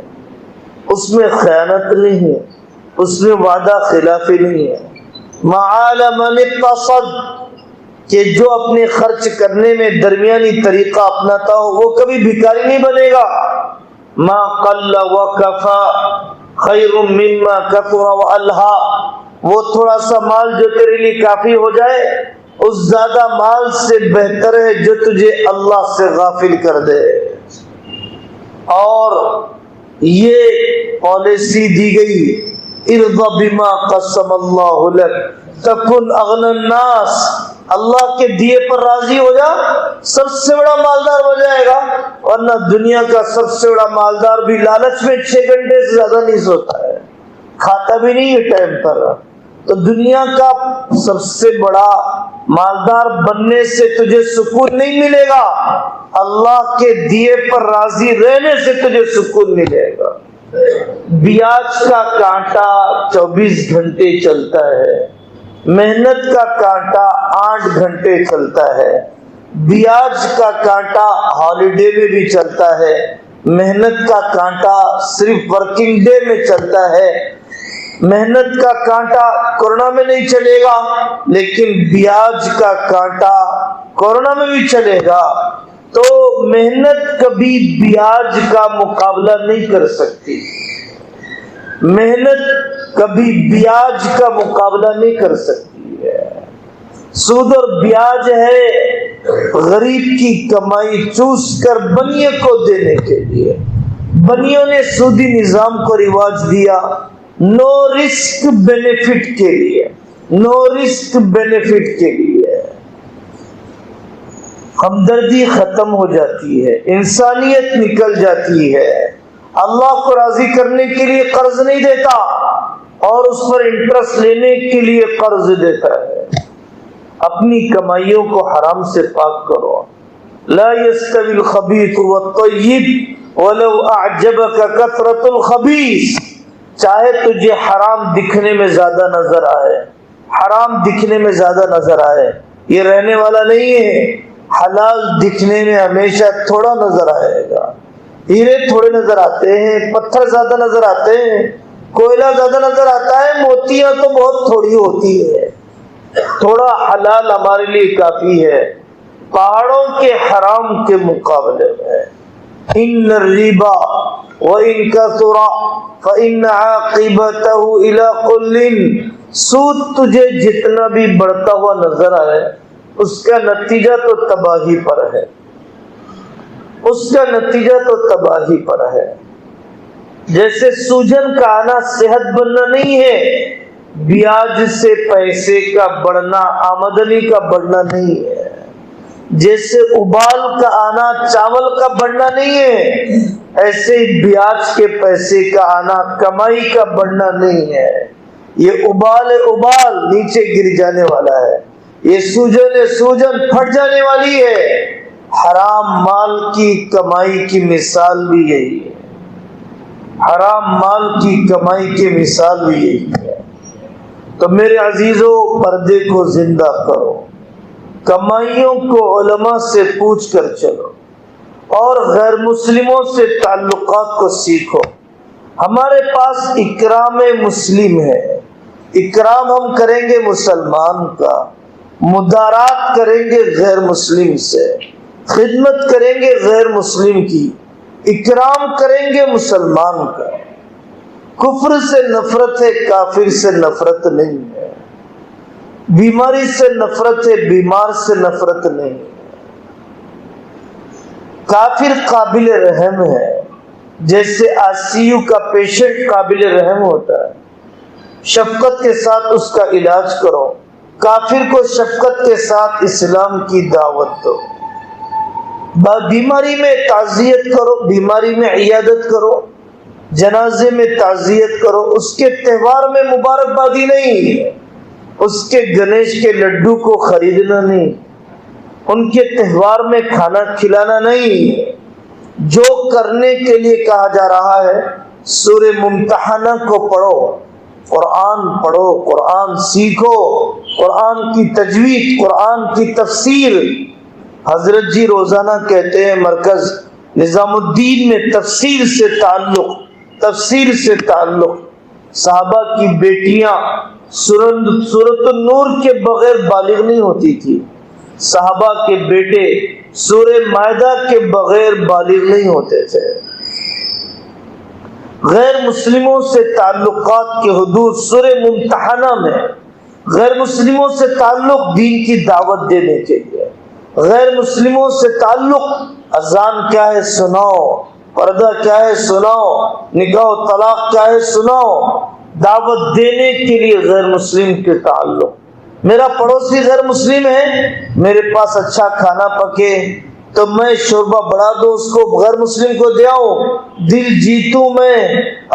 اس میں خیانت نہیں ہے، اس میں وعدہ خلافی نہیں ہے۔ معال من اقتصد، کہ جو اپنے خرچ کرنے میں درمیانی طریقہ اپناتا ہو وہ کبھی بھکاری نہیں بنے گا۔ ما قل وکفا خیر مما کثر والہا، وہ تھوڑا سا مال جو تیرے لیے کافی ہو جائے اس زیادہ مال سے بہتر ہے جو تجھے اللہ سے غافل کر دے۔ اور یہ پالیسی دی گئی، ارض بما قسم اللہ لک تکن اغنى الناس، اللہ کے دیے پر راضی ہو جا، سب سے بڑا مالدار ہو جائے گا، ورنہ دنیا کا سب سے بڑا مالدار بھی لالچ میں 6 گھنٹے سے زیادہ نہیں سوتا ہے، کھاتا بھی نہیں ہے ٹائم پر۔ تو دنیا کا سب سے بڑا مالدار بننے سے تجھے سکون نہیں ملے گا، اللہ کے دیے پر راضی رہنے سے تجھے سکون ملے گا۔ بیاج کا کانٹا 24 گھنٹے چلتا ہے، محنت کا کانٹا 8 گھنٹے چلتا ہے، بیاج کا کانٹا ہالیڈے میں بھی چلتا ہے، محنت کا کانٹا صرف ورکنگ ڈے میں چلتا ہے، محنت کا کانٹا کورونا میں نہیں چلے گا لیکن بیاج کا کانٹا کورونا میں بھی چلے گا۔ تو محنت کبھی بیاج کا مقابلہ نہیں کر سکتی، محنت کبھی بیاج کا مقابلہ نہیں کر سکتی ہے۔ سود اور بیاج ہے غریب کی کمائی چوس کر بنیے کو دینے کے لیے. بنیوں نے سودی نظام کو رواج دیا نو رسک بینیفٹ کے لیے، نو رسک بینیفٹ کے لیے. ہمدردی ختم ہو جاتی ہے، انسانیت نکل جاتی ہے. اللہ کو راضی کرنے کے لیے قرض نہیں دیتا اور اس پر انٹرسٹ لینے کے لیے قرض دیتا ہے. اپنی کمائیوں کو حرام سے پاک کرو. لا يستوي الخبيث والطيب ولو اعجبك كثرة الخبيث. چاہے تجھے حرام دکھنے میں زیادہ نظر آئے، حرام دکھنے میں زیادہ نظر آئے، یہ رہنے والا نہیں ہے. حلال دکھنے میں ہمیشہ تھوڑا نظر آئے گا. ہیرے تھوڑے نظر آتے ہیں، پتھر زیادہ نظر آتے ہیں، کوئلہ زیادہ نظر آتا ہے، موتیاں تو بہت تھوڑی ہوتی ہے. تھوڑا حلال ہمارے لیے کافی ہے پہاڑوں کے حرام کے مقابلے میں. ان الربا وان كثر فان عاقبته الى كل. سود تجھے جتنا بھی بڑھتا ہوا نظر آئے اس کا نتیجہ تو تباہی پر ہے، اس کا نتیجہ تو تباہی پر ہے. جیسے سوجن کا آنا صحت بننا نہیں ہے، بیاج سے پیسے کا بڑھنا آمدنی کا بڑھنا نہیں ہے. جیسے ابال کا آنا چاول کا بڑھنا نہیں ہے، ایسے ہی بیاج کے پیسے کا آنا کمائی کا بڑھنا نہیں ہے. یہ ابال نیچے گر جانے والا ہے، یہ سوجن پھٹ جانے والی ہے. حرام مال کی کمائی کی مثال بھی یہی ہے، حرام مال کی کمائی کی مثال بھی یہی ہے. تو میرے عزیزو، پردے کو زندہ کرو، کمائیوں کو علماء سے پوچھ کر چلو اور غیر مسلموں سے تعلقات کو سیکھو. ہمارے پاس اکرام مسلم ہے، اکرام ہم کریں گے مسلمان کا، مدارات کریں گے غیر مسلم سے، خدمت کریں گے غیر مسلم کی، اکرام کریں گے مسلمان کا. کفر سے نفرت ہے، کافر سے نفرت نہیں ہے. بیماری سے نفرت ہے، بیمار سے نفرت نہیں ہے. کافر قابل رحم ہے، جیسے ICU کا پیشنٹ قابل رحم ہوتا ہے، شفقت کے ساتھ اس کا علاج کرو. کافر کو شفقت کے ساتھ اسلام کی دعوت دو. بیماری میں تعزیت کرو، بیماری میں عیادت کرو، جنازے میں تعزیت کرو. اس کے تہوار میں مبارکبادی نہیں، اس کے گنیش کے لڈو کو خریدنا نہیں، ان کے تہوار میں کھانا کھلانا نہیں. جو کرنے کے لیے کہا جا رہا ہے، سورہ ممتحنہ کو پڑھو، قرآن پڑھو، قرآن سیکھو، قرآن کی تجوید، قرآن کی تفسیر. حضرت جی روزانہ کہتے ہیں مرکز نظام الدین میں تفسیر سے تعلق، تفسیر سے تعلق. صحابہ کی بیٹیاں سورۃ النور کے بغیر بالغ نہیں ہوتی تھی، صحابہ کے بیٹے سورہ مائدہ کے بغیر بالغ نہیں ہوتے تھے. غیر مسلموں سے تعلقات کے حدود سورہ ممتحنہ میں. غیر مسلموں سے تعلق دین کی دعوت دینے کے لیے، غیر مسلموں سے تعلق اذان کیا ہے سناؤ، پردہ کیا ہے سناؤ، نکاح و طلاق کیا ہے سناؤ. دعوت دینے کے لیے غیر مسلم کے تعلق. میرا پڑوسی غیر مسلم ہے، میرے پاس اچھا کھانا پکے تو میں شوربہ بڑھا دوں، اس کو غیر مسلم کو دے آؤں، دل جیتوں، میں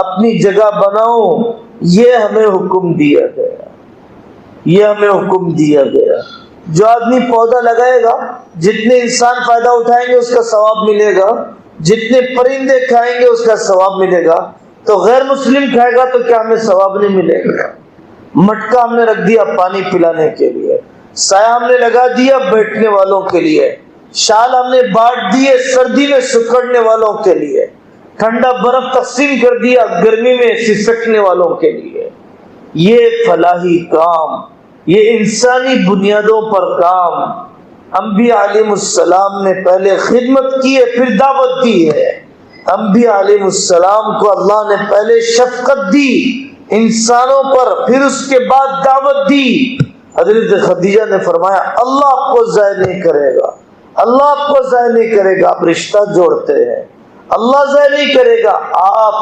اپنی جگہ بناؤں. یہ ہمیں حکم دیا گیا، یہ ہمیں حکم دیا گیا. جو آدمی پودا لگائے گا، جتنے انسان فائدہ اٹھائیں گے اس کا ثواب ملے گا، جتنے پرندے کھائیں گے اس کا ثواب ملے گا. تو غیر مسلم کھائے گا تو کیا ہمیں ثواب نہیں ملے گا؟ مٹکا ہم نے رکھ دیا پانی پلانے کے لیے، سایہ ہم نے لگا دیا بیٹھنے والوں کے لیے، شال ہم نے بانٹ دیے سردی میں سکڑنے والوں کے لیے، ٹھنڈا برف تقسیم کر دیا گرمی میں سسکنے والوں کے لیے. یہ فلاحی کام، یہ انسانی بنیادوں پر کام. انبیاء علیہ السلام نے پہلے خدمت کی ہے پھر دعوت دی ہے. انبیاء علیہ السلام کو اللہ نے پہلے شفقت دی انسانوں پر، پھر اس کے بعد دعوت دی. حضرت خدیجہ نے فرمایا اللہ آپ کو ضائع نہیں کرے گا، اللہ آپ کو ضائع نہیں کرے گا، آپ رشتہ جوڑتے ہیں، اللہ ضائع نہیں کرے گا، آپ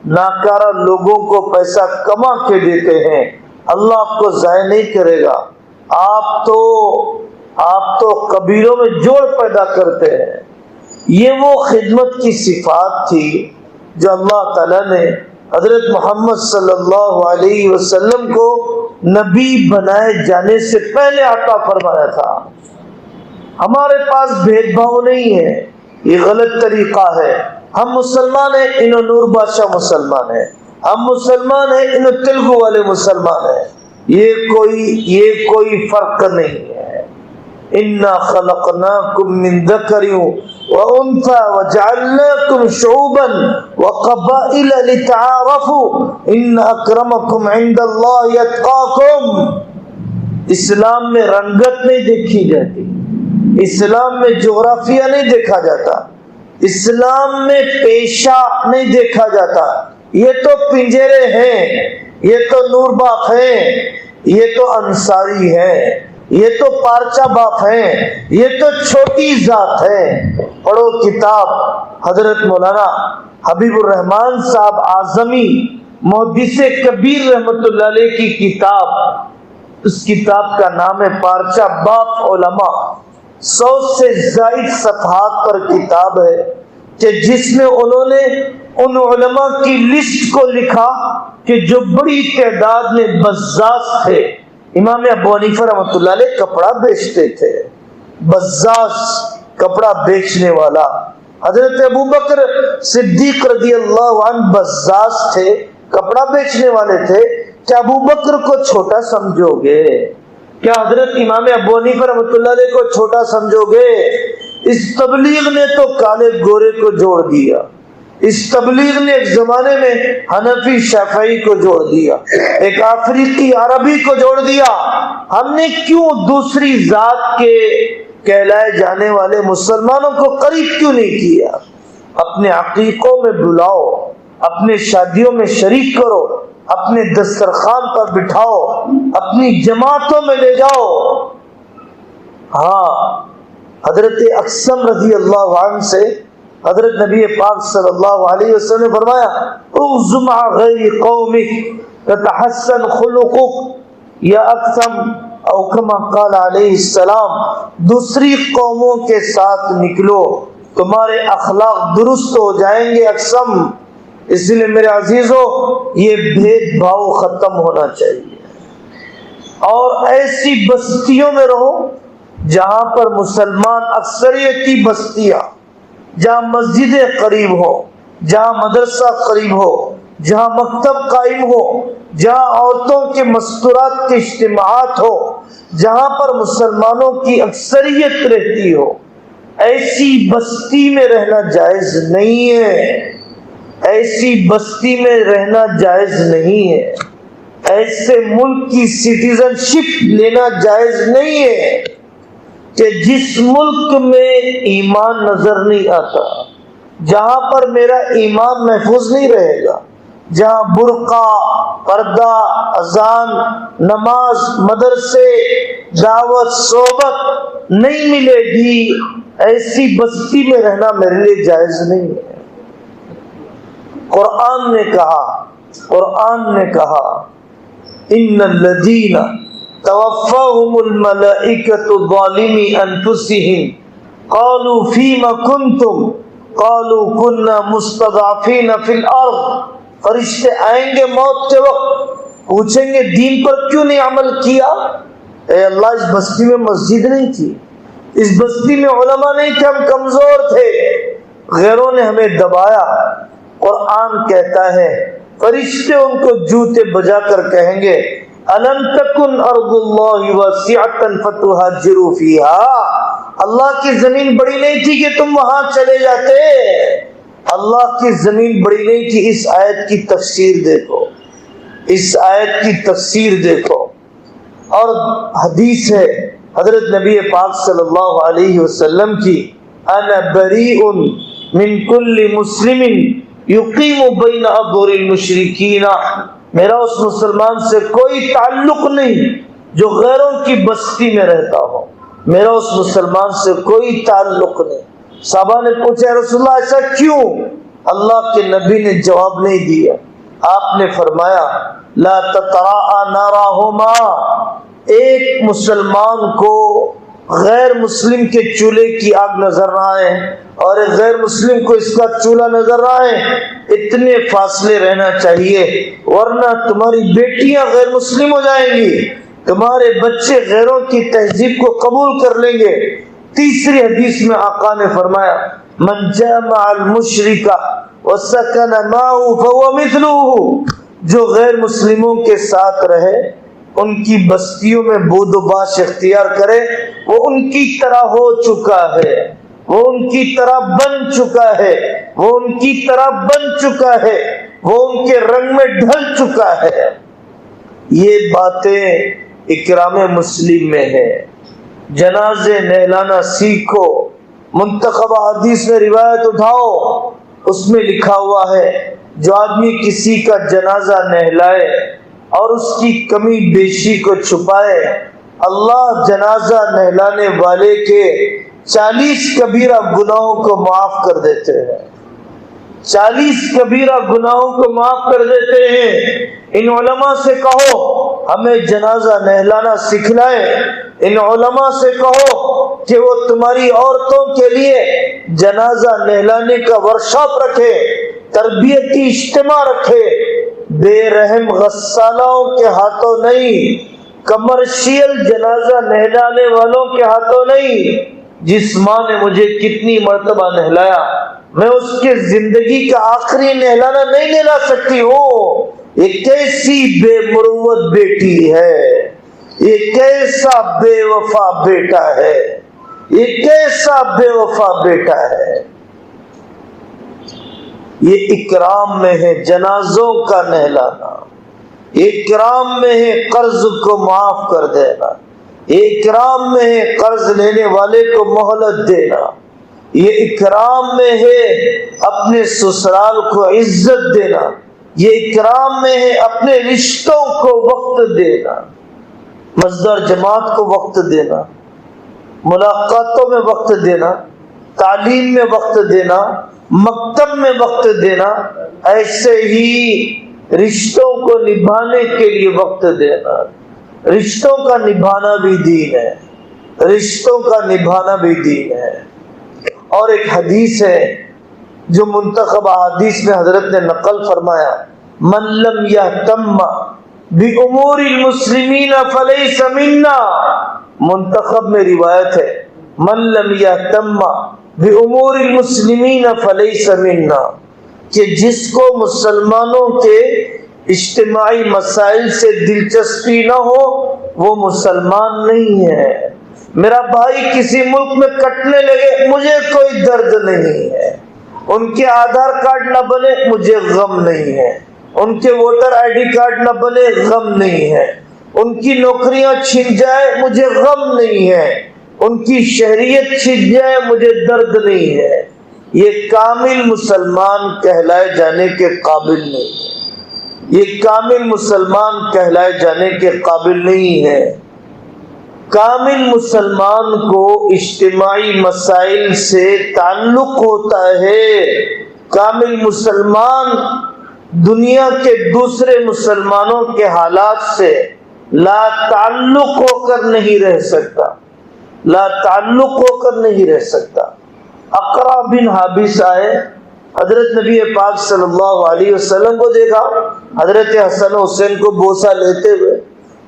ناکارہ لوگوں کو پیسہ کما کے دیتے ہیں، اللہ آپ کو ضائع نہیں کرے گا، آپ تو قبیلوں میں جوڑ پیدا کرتے ہیں۔ یہ وہ خدمت کی صفات تھی جو اللہ تعالیٰ نے حضرت محمد صلی اللہ علیہ وسلم کو نبی بنائے جانے سے پہلے عطا فرمایا تھا۔ ہمارے پاس بھید بھاؤ نہیں ہے، یہ غلط طریقہ ہے۔ ہم مسلمان ہیں، انہوں نور بادشاہ مسلمان ہیں، ہم مسلمان ہیں، انہوں تلگو والے مسلمان ہیں، یہ کوئی فرق نہیں ہے۔ اِنَّا خَلَقْنَاكُم مِّن ذَكَرٍ وَأُنثَىٰ وَجَعَلْنَاكُمْ شُعُوبًا وَقَبَائِلَ لِتَعَارَفُوا إِنَّ أَكْرَمَكُمْ عِندَ اللَّهِ أَتْقَاكُمْ۔ اسلام میں رنگت نہیں دیکھی جاتی، اسلام میں جغرافیہ نہیں دیکھا جاتا، اسلام میں پیشہ نہیں دیکھا جاتا۔ یہ تو پنجرے ہیں، یہ تو نور باپ ہیں، یہ تو انصاری ہیں، یہ تو پارچہ باپ ہیں، یہ تو چھوٹی ذات ہے۔ پڑھو کتاب حضرت مولانا حبیب الرحمان صاحب اعظمی محدث کبیر رحمۃ اللہ علیہ کی کتاب، اس کتاب کا نام ہے پارچہ باپ علماء۔ 100 سے زائد صفحات پر کتاب ہے کہ جس میں انہوں نے ان علماء کی لسٹ کو لکھا کہ جو بڑی تعداد میں بزاز تھے۔ امام ابو حنیفہ رحمۃ اللہ علیہ کپڑا بیچتے تھے، بزاز کپڑا بیچنے والا۔ حضرت ابو بکر صدیق رضی اللہ عنہ بزاز تھے، کپڑا بیچنے والے تھے۔ کیا ابو بکر کو چھوٹا سمجھو گے؟ کیا حضرت امام ابو حنیفہ رحمۃ اللہ علیہ کو چھوٹا سمجھو گے؟ اس تبلیغ نے تو کالے گورے کو جوڑ دیا، اس تبلیغ نے ایک زمانے میں حنفی شافعی کو جوڑ دیا، ایک افریقی عربی کو جوڑ دیا۔ ہم نے کیوں دوسری ذات کے کہلائے جانے والے مسلمانوں کو قریب کیوں نہیں کیا؟ اپنے عقیقوں میں بلاؤ، اپنے شادیوں میں شریک کرو، اپنے دسترخوان پر بٹھاؤ، اپنی جماعتوں میں لے جاؤ۔ ہاں، حضرت اقسم رضی اللہ عنہ سے حضرت نبی پاک صلی اللہ علیہ وسلم نے فرمایا اغزو مع غیر قومک تتحسن خلقک یا اقسم، او کما قال علیہ السلام، دوسری قوموں کے ساتھ نکلو تمہارے اخلاق درست ہو جائیں گے اقسم۔ اس لیے میرے عزیزو، یہ بھید بھاؤ ختم ہونا چاہیے، اور ایسی بستیوں میں رہو جہاں پر مسلمان اکثریتی بستیاں، جہاں مسجدیں قریب ہو، جہاں مدرسہ قریب ہو، جہاں مکتب قائم ہو، جہاں عورتوں کے مستورات کے اجتماعات ہو، جہاں پر مسلمانوں کی اکثریت رہتی ہو، ایسی بستی میں رہنا جائز نہیں ہے، ایسی بستی میں رہنا جائز نہیں ہے، ایسے ملک کی سٹیزن شپ لینا جائز نہیں ہے کہ جس ملک میں ایمان نظر نہیں آتا، جہاں پر میرا ایمان محفوظ نہیں رہے گا، جہاں برقع، پردہ، اذان، نماز، مدرسے، دعوت، صحبت نہیں ملے گی، ایسی بستی میں رہنا میرے لیے جائز نہیں ہے۔ قرآن نے کہا ان الذین توفاهم الملائکۃ ظالمی انفسهم قالوا فیم کنتم قالوا كنا مستضعفین فی الارض۔ فرشتے آئیں گے موت کے وقت، پوچھیں گے دین پر کیوں نہیں عمل کیا؟ اے اللہ، اس بستی میں مسجد نہیں تھی، اس بستی میں علماء نہیں تھے، ہم کمزور تھے، غیروں نے ہمیں دبایا۔ قرآن کہتا ہے فرشتے ان کو جوتے بجا کر کہیں گے الم تکن ارض اللہ واسعۃ فتہاجروا فیہا، اللہ کی زمین بڑی نہیں تھی کہ تم وہاں چلے جاتے، اللہ کی زمین بڑی نہیں تھی۔ اس آیت کی تفسیر دیکھو، اس آیت کی تفسیر دیکھو۔ اور حدیث ہے حضرت نبی پاک صلی اللہ علیہ وسلم کی، انا بریء من کل مسلم یقیم بین اظہر المشرکین، میرا اس مسلمان سے کوئی تعلق نہیں جو غیروں کی بستی میں رہتا ہو، میرا اس مسلمان سے کوئی تعلق نہیں۔ صحابہ نے پوچھا رسول اللہ ایسا کیوں؟ اللہ کے نبی نے جواب نہیں دیا۔ آپ نے فرمایا لا تتراء نارہما، ایک مسلمان کو غیر مسلم کے چولہے کی آگ نظر نہ آئے اور ایک غیر مسلم کو اس کا چولہا نظر نہ آئے، اتنے فاصلے رہنا چاہیے، ورنہ تمہاری بیٹیاں غیر مسلم ہو جائیں گی، تمہارے بچے غیروں کی تہذیب کو قبول کر لیں گے۔ تیسری حدیث میں آقا نے فرمایا من جامع المشرک وسکن معه فهو مثله، جو غیر مسلموں کے ساتھ رہے، ان کی بستیوں میں بود و باش اختیار کرے، وہ ان کی طرح ہو چکا ہے، وہ ان کی طرح بن چکا ہے، وہ ان کی طرح بن چکا ہے، وہ ان کے رنگ میں ڈھل چکا ہے۔ یہ باتیں اکرام مسلم میں ہے۔ جنازے نہلانا سیکھو، منتخبہ حدیث میں روایت اٹھاؤ، اس میں لکھا ہوا ہے جو آدمی کسی کا جنازہ نہلائے اور اس کی کمی بیشی کو چھپائے، اللہ جنازہ نہلانے والے کے 40 کبیرہ گناہوں کو معاف کر دیتے ہیں، 40 کبیرہ گناہوں کو معاف کر دیتے ہیں۔ ان علماء سے کہو ہمیں جنازہ نہلانا سکھلائے، ان علماء سے کہو کہ وہ تمہاری عورتوں کے لیے جنازہ نہلانے کا ورکشاپ رکھے، تربیتی اجتماع رکھے، بے رحم غسالوں کے ہاتھوں نہیں، کمرشیل جنازہ نہلانے والوں کے ہاتھوں نہیں۔ جس ماں نے مجھے کتنی مرتبہ نہلایا، میں اس کے زندگی کا آخری نہلانا نہیں نہلا سکتی ہوں۔ یہ کیسی بے مروت بیٹی ہے، یہ کیسا بے وفا بیٹا ہے، یہ کیسا بے وفا بیٹا ہے۔ یہ اکرام میں ہے جنازوں کا نہلانا، یہ اکرام میں ہے قرض کو معاف کر دینا، یہ اکرام میں ہے قرض لینے والے کو مہلت دینا، یہ اکرام میں ہے اپنے سسرال کو عزت دینا، یہ اکرام میں ہے اپنے رشتوں کو وقت دینا، مصدر جماعت کو وقت دینا، ملاقاتوں میں وقت دینا، تعلیم میں وقت دینا، مکتب میں وقت دینا، ایسے ہی رشتوں کو نبھانے کے لیے وقت دینا۔ رشتوں کا نبھانا بھی دین ہے، رشتوں کا نبھانا بھی دین ہے۔ اور ایک حدیث ہے جو منتخبہ حدیث میں حضرت نے نقل فرمایا من لم یہتم بامور المسلمین فلیس منا، منتخب میں روایت ہے من لم یہتم بامور المسلمین فلیس منا، کہ جس کو مسلمانوں کے اجتماعی مسائل سے دلچسپی نہ ہو وہ مسلمان نہیں ہے۔ میرا بھائی کسی ملک میں کٹنے لگے مجھے کوئی درد نہیں ہے، ان کے آدھار کارڈ نہ بنے مجھے غم نہیں ہے، ان کے ووٹر آئی ڈی کارڈ نہ بنے غم نہیں ہے، ان کی نوکریاں چھن جائے مجھے غم نہیں ہے، ان کی شہریت چھن جائے مجھے درد نہیں ہے۔ یہ کامل مسلمان کہلائے جانے کے قابل نہیں ہے، یہ کامل مسلمان کہلائے جانے کے قابل نہیں ہے۔ کامل مسلمان کو اجتماعی مسائل سے تعلق ہوتا ہے، کامل مسلمان دنیا کے دوسرے مسلمانوں کے حالات سے لا تعلق ہو کر نہیں رہ سکتا، لا تعلق ہو کر نہیں رہ سکتا۔ اقرا بن حابس آئے، حضرت نبی پاک صلی اللہ علیہ وسلم کو دیکھا، حضرت حسن و حسین کو بوسہ لیتے ہوئے،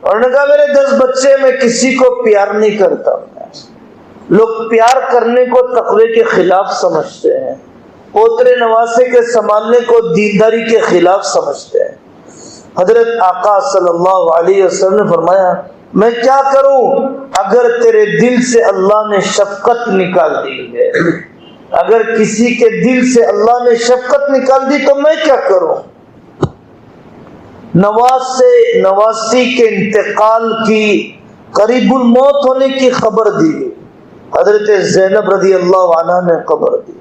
اور نے کہا میرے 10 بچے میں کسی کو پیار نہیں کرتا۔ لوگ پیار کرنے کو تقوی کے خلاف سمجھتے ہیں، پوترے نواسے کے سنبھالنے کو دینداری کے خلاف سمجھتے ہیں۔ حضرت آقا صلی اللہ علیہ وسلم نے فرمایا میں کیا کروں اگر تیرے دل سے اللہ نے شفقت نکال دی ہے، اگر کسی کے دل سے اللہ نے شفقت نکال دی تو میں کیا کروں۔ نواسی کے انتقال کی قریب الموت ہونے کی خبر دی، حضرت زینب رضی اللہ عنہ نے خبر دی،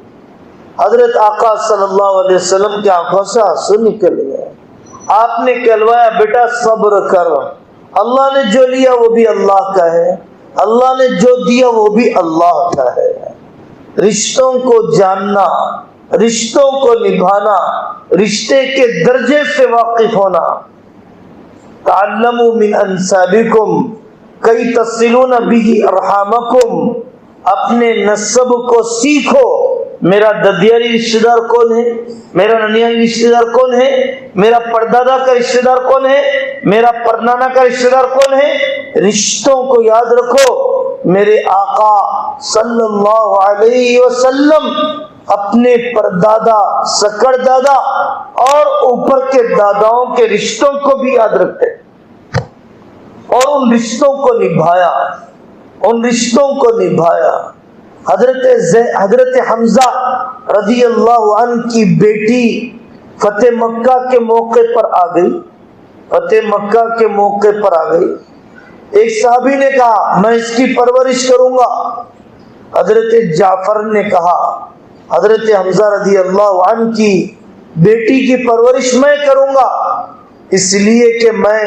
حضرت آقا صلی اللہ علیہ وسلم کی آنکھوں سے آنسو نکل گئے۔ آپ نے کہلوایا بیٹا صبر کر، اللہ نے جو لیا وہ بھی اللہ کا ہے، اللہ نے جو دیا وہ بھی اللہ کا ہے۔ رشتوں کو جاننا، رشتوں کو نبھانا، رشتے کے درجے سے واقف ہونا۔ تعلموا من انسابکم کئی تصلون به ارحامکم، اپنے نسب کو سیکھو، میرا ددیاری رشتہ دار کون ہے، میرا ننیائی رشتہ دار کون ہے، میرا پردادا کا رشتہ دار کون ہے، میرا پرنانا کا رشتہ دار کون ہے۔ رشتوں کو یاد رکھو۔ میرے آقا صلی اللہ علیہ وسلم اپنے پردادا، سکڑ دادا اور اوپر کے داداؤں کے رشتوں کو بھی یاد رکھتے اور ان رشتوں کو نبھایا، ان رشتوں کو نبھایا۔ حضرت حمزہ رضی اللہ عنہ کی بیٹی فتح مکہ کے موقع پر آ گئی، فتح مکہ کے موقع پر آ گئی۔ ایک صحابی نے کہا میں اس کی پرورش کروں گا۔ حضرت جعفر نے کہا حضرت حمزہ رضی اللہ عنہ کی بیٹی کی پرورش میں کروں گا، اس لیے کہ میں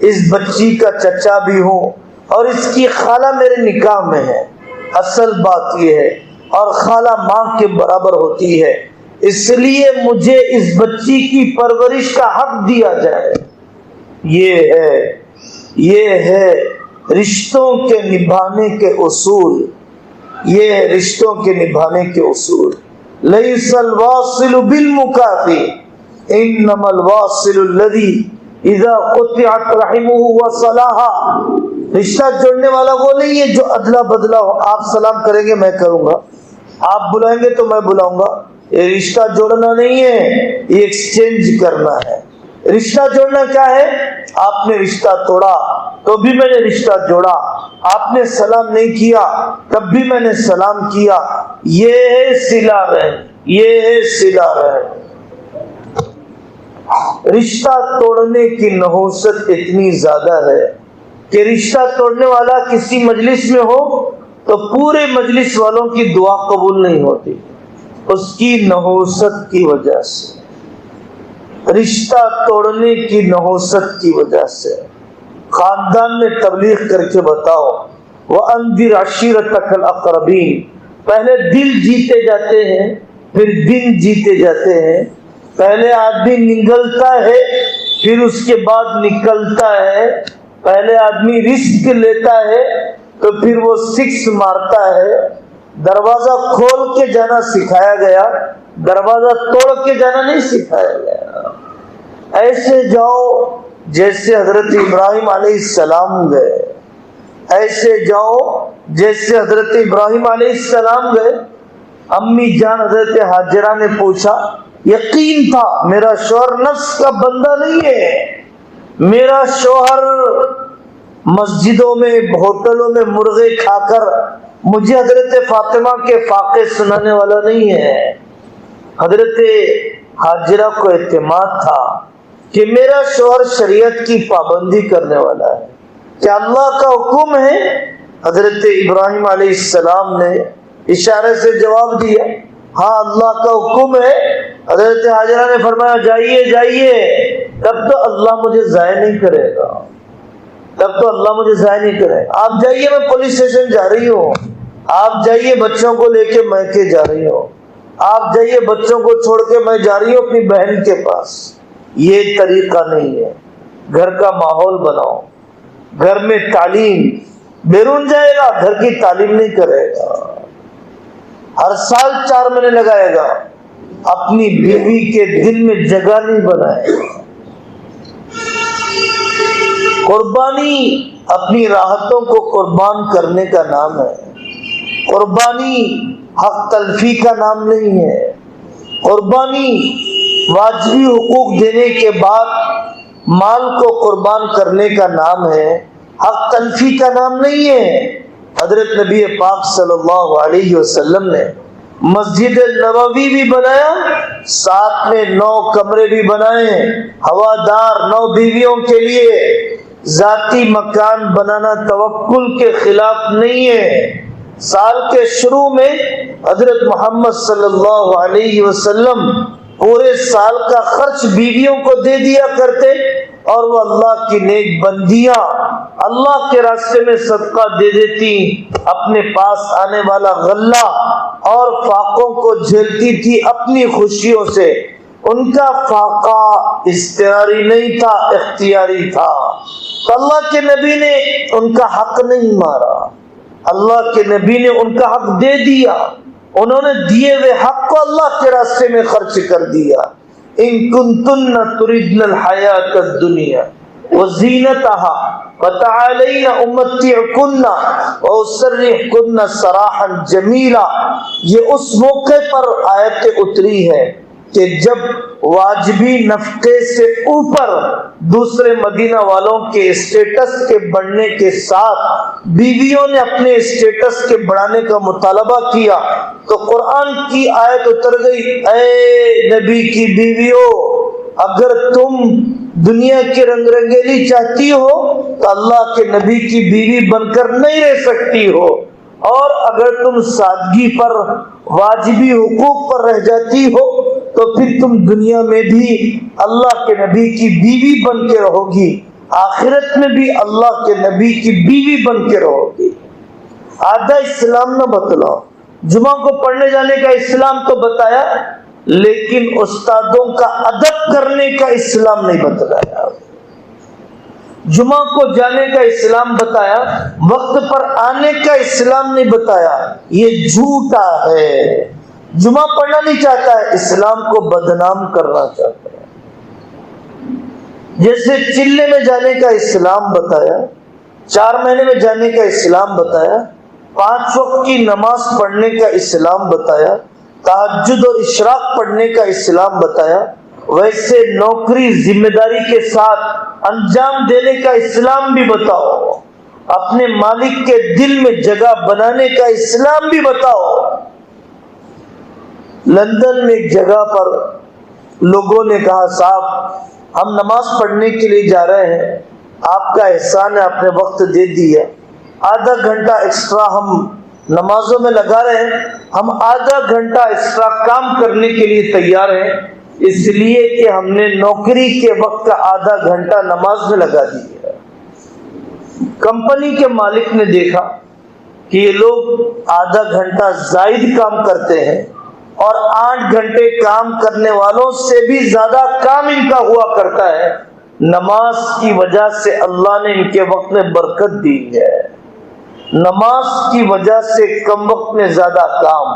اس بچی کا چچا بھی ہوں اور اس کی خالہ میرے نکاح میں ہے۔ اصل بات یہ ہے، اور خالہ ماں کے برابر ہوتی ہے، اس لیے مجھے اس بچی کی پرورش کا حق دیا جائے۔ یہ ہے رشتوں کے نبھانے کے اصول، یہ رشتوں کے نبھانے کے اصول۔ لیس الواصل بالمکافئ انما الواصل الذی اذا قطعت رحمہ وصلها۔ رشتہ جوڑنے والا وہ نہیں ہے جو ادلا بدلا ہو، آپ سلام کریں گے میں کروں گا، آپ بلائیں گے تو میں بلاؤں گا۔ یہ رشتہ جوڑنا نہیں ہے، یہ ایکسچینج کرنا ہے۔ رشتہ جوڑنا کیا ہے؟ آپ نے رشتہ توڑا تو بھی میں نے رشتہ جوڑا، آپ نے سلام نہیں کیا تب بھی میں نے سلام کیا۔ یہ ہے صلہ رحم، یہ ہے صلہ رحم۔ رشتہ توڑنے کی نحوست اتنی زیادہ ہے کہ رشتہ توڑنے والا کسی مجلس میں ہو تو پورے مجلس والوں کی دعا قبول نہیں ہوتی، اس کی نحوست کی وجہ سے، رشتہ توڑنے کی نحوست کی وجہ سے۔ خاندان میں تبلیغ کر کے بتاؤ، وَأَنذِرْ عَشِيرَتَكَ الْأَقْرَبِينَ، پہلے دل جیتے جاتے ہیں پھر دن جیتے جاتے ہیں۔ پہلے آدمی نگلتا ہے پھر اس کے بعد نکلتا ہے، پہلے آدمی رسک لیتا ہے تو پھر وہ سکس مارتا ہے۔ دروازہ کھول کے جانا سکھایا گیا، دروازہ توڑ کے جانا نہیں سکھایا گیا۔ ایسے جاؤ جیسے حضرت ابراہیم علیہ السلام گئے، ایسے جاؤ جیسے حضرت ابراہیم علیہ السلام گئے۔ امی جان حضرت حاجرہ نے پوچھا، یقین تھا میرا شوہر نفس کا بندہ نہیں ہے، میرا شوہر مسجدوں میں ہوٹلوں میں مرغے کھا کر مجھے حضرت فاطمہ کے فاقے سنانے والا نہیں ہے۔ حضرت حاجرہ کو اعتماد تھا کہ میرا شوہر شریعت کی پابندی کرنے والا ہے، کیا اللہ کا حکم ہے؟ حضرت ابراہیم علیہ السلام نے اشارے سے جواب دیا، ہاں اللہ کا حکم ہے۔ حضرت حاجرہ نے فرمایا جائیے جائیے، تب تو اللہ مجھے ضائع نہیں کرے گا، تب تو اللہ مجھے ضائع نہیں کرے گا۔ آپ جائیے، میں پولیس اسٹیشن جا رہی ہوں، آپ جائیے بچوں کو لے کے میکے جا رہی ہوں، آپ جائیے بچوں کو چھوڑ کے میں جا رہی ہوں اپنی بہن کے پاس۔ یہ طریقہ نہیں ہے۔ گھر کا ماحول بناؤ، گھر میں تعلیم، بیرون جائے گا گھر کی تعلیم نہیں کرے گا، ہر سال 4 مہینے لگائے گا، اپنی بیوی کے دل میں جگہ نہیں بنائے گا۔ قربانی اپنی راحتوں کو قربان کرنے کا نام ہے، قربانی حق تلفی کا نام نہیں ہے۔ قربانی واجبی حقوق دینے کے بعد مال کو قربان کرنے کا نام ہے، حق تلفی کا نام نہیں ہے۔ حضرت نبی پاک صلی اللہ علیہ وسلم نے مسجد نبوی بھی بنایا، ساتھ میں 9 کمرے بھی بنائے، ہوادار 9 بیویوں کے لیے۔ ذاتی مکان بنانا توکل کے خلاف نہیں ہے۔ سال کے شروع میں حضرت محمد صلی اللہ علیہ وسلم پورے سال کا خرچ بیویوں کو دے دیا کرتے، اور وہ اللہ کی نیک بندیاں اللہ کے راستے میں صدقہ دے دیتی، اپنے پاس آنے والا غلہ اور فاقوں کو جھیلتی تھی اپنی خوشیوں سے۔ ان کا فاقہ اضطراری نہیں تھا، اختیاری تھا۔ تو اللہ کے نبی نے ان کا حق نہیں مارا، اللہ کے نبی نے ان کا حق دے دیا، انہوں نے دیے ہوئے حق کو اللہ کے راستے میں خرچ کر دیا۔ ان کنتن تردن الحیات الدنیا وزینتها فتعالین امتعکن واسرحکن سراحا جمیلا۔ یہ اس موقع پر آیت اتری ہے کہ جب واجبی نفقے سے اوپر دوسرے مدینہ والوں کے اسٹیٹس کے بڑھنے کے ساتھ بیویوں نے اپنے اسٹیٹس کے بڑھانے کا مطالبہ کیا تو قرآن کی آیت اتر گئی، اے نبی کی بیویوں، اگر تم دنیا کی رنگ رنگیلی چاہتی ہو تو اللہ کے نبی کی بیوی بن کر نہیں رہ سکتی ہو، اور اگر تم سادگی پر واجبی حقوق پر رہ جاتی ہو تو پھر تم دنیا میں بھی اللہ کے نبی کی بیوی بن کے رہو گی، آخرت میں بھی اللہ کے نبی کی بیوی بن کے رہو گی۔ آدھا اسلام نہ بتلاؤ، جمعہ کو پڑھنے جانے کا اسلام تو بتایا، لیکن استادوں کا ادب کرنے کا اسلام نہیں بتلایا۔ جمعہ کو جانے کا اسلام بتایا، وقت پر آنے کا اسلام نہیں بتایا، یہ جھوٹا ہے۔ جمعہ پڑھنا نہیں چاہتا ہے، اسلام کو بدنام کرنا چاہتا ہے۔ جیسے چلے میں جانے کا اسلام بتایا، 4 مہینے میں جانے کا اسلام بتایا، 5 وقت کی نماز پڑھنے کا اسلام بتایا، تہجد اور اشراق پڑھنے کا اسلام بتایا، ویسے نوکری ذمہ داری کے ساتھ انجام دینے کا اسلام بھی بتاؤ، اپنے مالک کے دل میں جگہ بنانے کا اسلام بھی بتاؤ۔ لندن میں ایک جگہ پر لوگوں نے کہا، صاحب ہم نماز پڑھنے کے لیے جا رہے ہیں، آپ کا احسان ہے آپ نے وقت دے دیا، آدھا گھنٹہ ایکسٹرا ہم نمازوں میں لگا رہے ہیں، ہم آدھا گھنٹہ ایکسٹرا کام کرنے کے لیے تیار ہیں، اس لیے کہ ہم نے نوکری کے وقت کا آدھا گھنٹہ نماز میں لگا دیا۔ کمپنی کے مالک نے دیکھا کہ یہ لوگ آدھا گھنٹہ زائد کام کرتے ہیں اور 8 گھنٹے کام کرنے والوں سے بھی زیادہ کام ان کا ہوا کرتا ہے، نماز کی وجہ سے اللہ نے ان کے وقت میں برکت دی ہے، نماز کی وجہ سے کم وقت میں زیادہ کام،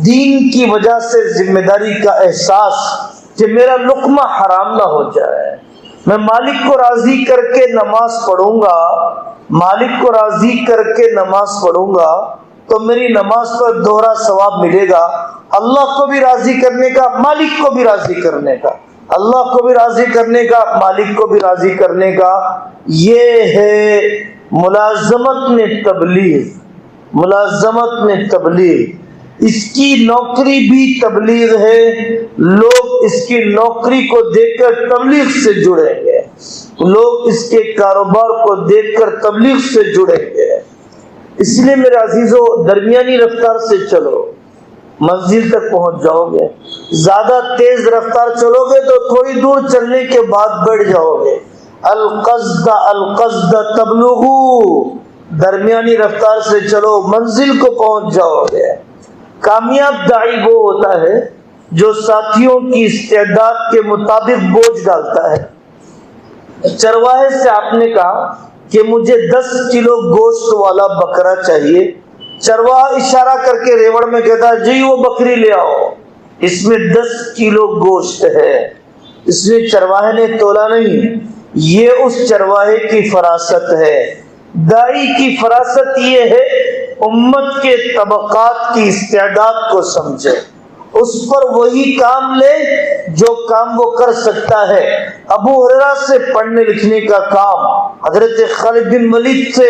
دین کی وجہ سے ذمہ داری کا احساس کہ میرا لقمہ حرام نہ ہو جائے، میں مالک کو راضی کر کے نماز پڑھوں گا، مالک کو راضی کر کے نماز پڑھوں گا تو میری نماز پر دوہرا ثواب ملے گا، اللہ کو بھی راضی کرنے کا، مالک کو بھی راضی کرنے کا، اللہ کو بھی راضی کرنے کا، مالک کو بھی راضی کرنے کا۔ یہ ہے ملازمت میں تبلیغ، ملازمت میں تبلیغ، اس کی نوکری بھی تبلیغ ہے، لوگ اس کی نوکری کو دیکھ کر تبلیغ سے جڑیں گے، لوگ اس کے کاروبار کو دیکھ کر تبلیغ سے جڑیں گے۔ اس لیے میرے عزیزو، درمیانی رفتار سے چلو، منزل تک پہنچ جاؤ گے، زیادہ تیز رفتار چلو گے تو تھوڑی دور چلنے کے بعد بڑھ جاؤ گے۔ القصد القصد تبلغو، درمیانی رفتار سے چلو، منزل کو پہنچ جاؤ گے۔ کامیاب داعی وہ ہوتا ہے جو ساتھیوں کی استعداد کے مطابق بوجھ ڈالتا ہے۔ چرواہے سے آپ نے کہا کہ مجھے 10 کلو گوشت والا بکرا چاہیے، چرواہا اشارہ کر کے ریوڑ میں کہتا ہے جی وہ بکری لے آؤ، اس میں 10 کلو گوشت ہے، اس میں چرواہے نے تولا نہیں، یہ اس چرواہے کی فراست ہے۔ داعی کی فراست یہ ہے امت کے طبقات کی استعداد کو سمجھے، اس پر وہی کام لے جو کام وہ کر سکتا ہے۔ ابو ہریرہ سے پڑھنے لکھنے کا کام، حضرت خالد بن ولید سے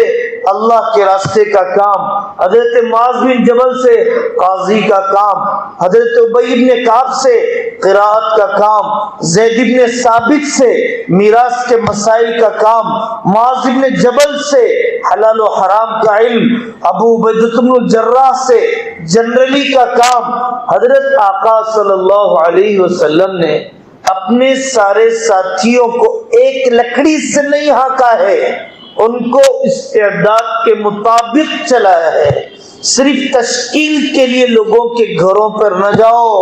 اللہ کے راستے کا کام، حضرت معاذ بن جبل سے قاضی کا کام، حضرت ابی بن کعب سے قراءت کا کام، زید بن ثابت سے میراث کے مسائل کا کام، معاذ بن جبل سے حلال و حرام کا علم، ابو عبیدہ بن الجراح سے جنرلی کا کام۔ حضرت آقا صلی اللہ علیہ وسلم نے اپنے سارے ساتھیوں کو ایک لکڑی سے نہیں ہانکا ہے، ان کو استعداد کے مطابق چلایا ہے۔ صرف تشکیل کے لیے لوگوں کے گھروں پر نہ جاؤ،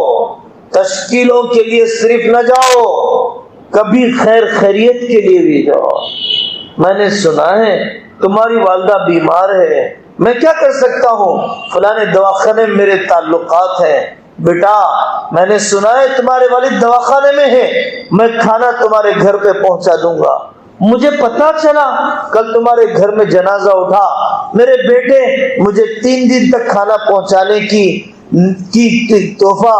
تشکیلوں کے لیے صرف نہ جاؤ، کبھی خیر خیریت کے لیے بھی جاؤ۔ میں نے سنا ہے تمہاری والدہ بیمار ہے، میں کیا کر سکتا ہوں؟ فلاں دواخانے میں میرے تعلقات ہیں۔ بیٹا میں نے سنا ہے تمہارے والد دواخانے میں ہیں، میں کھانا تمہارے گھر پہ پہنچا دوں گا۔ مجھے پتا چلا کل تمہارے گھر میں جنازہ اٹھا، میرے بیٹے مجھے 3 دن تک کھانا پہنچانے کی تحفہ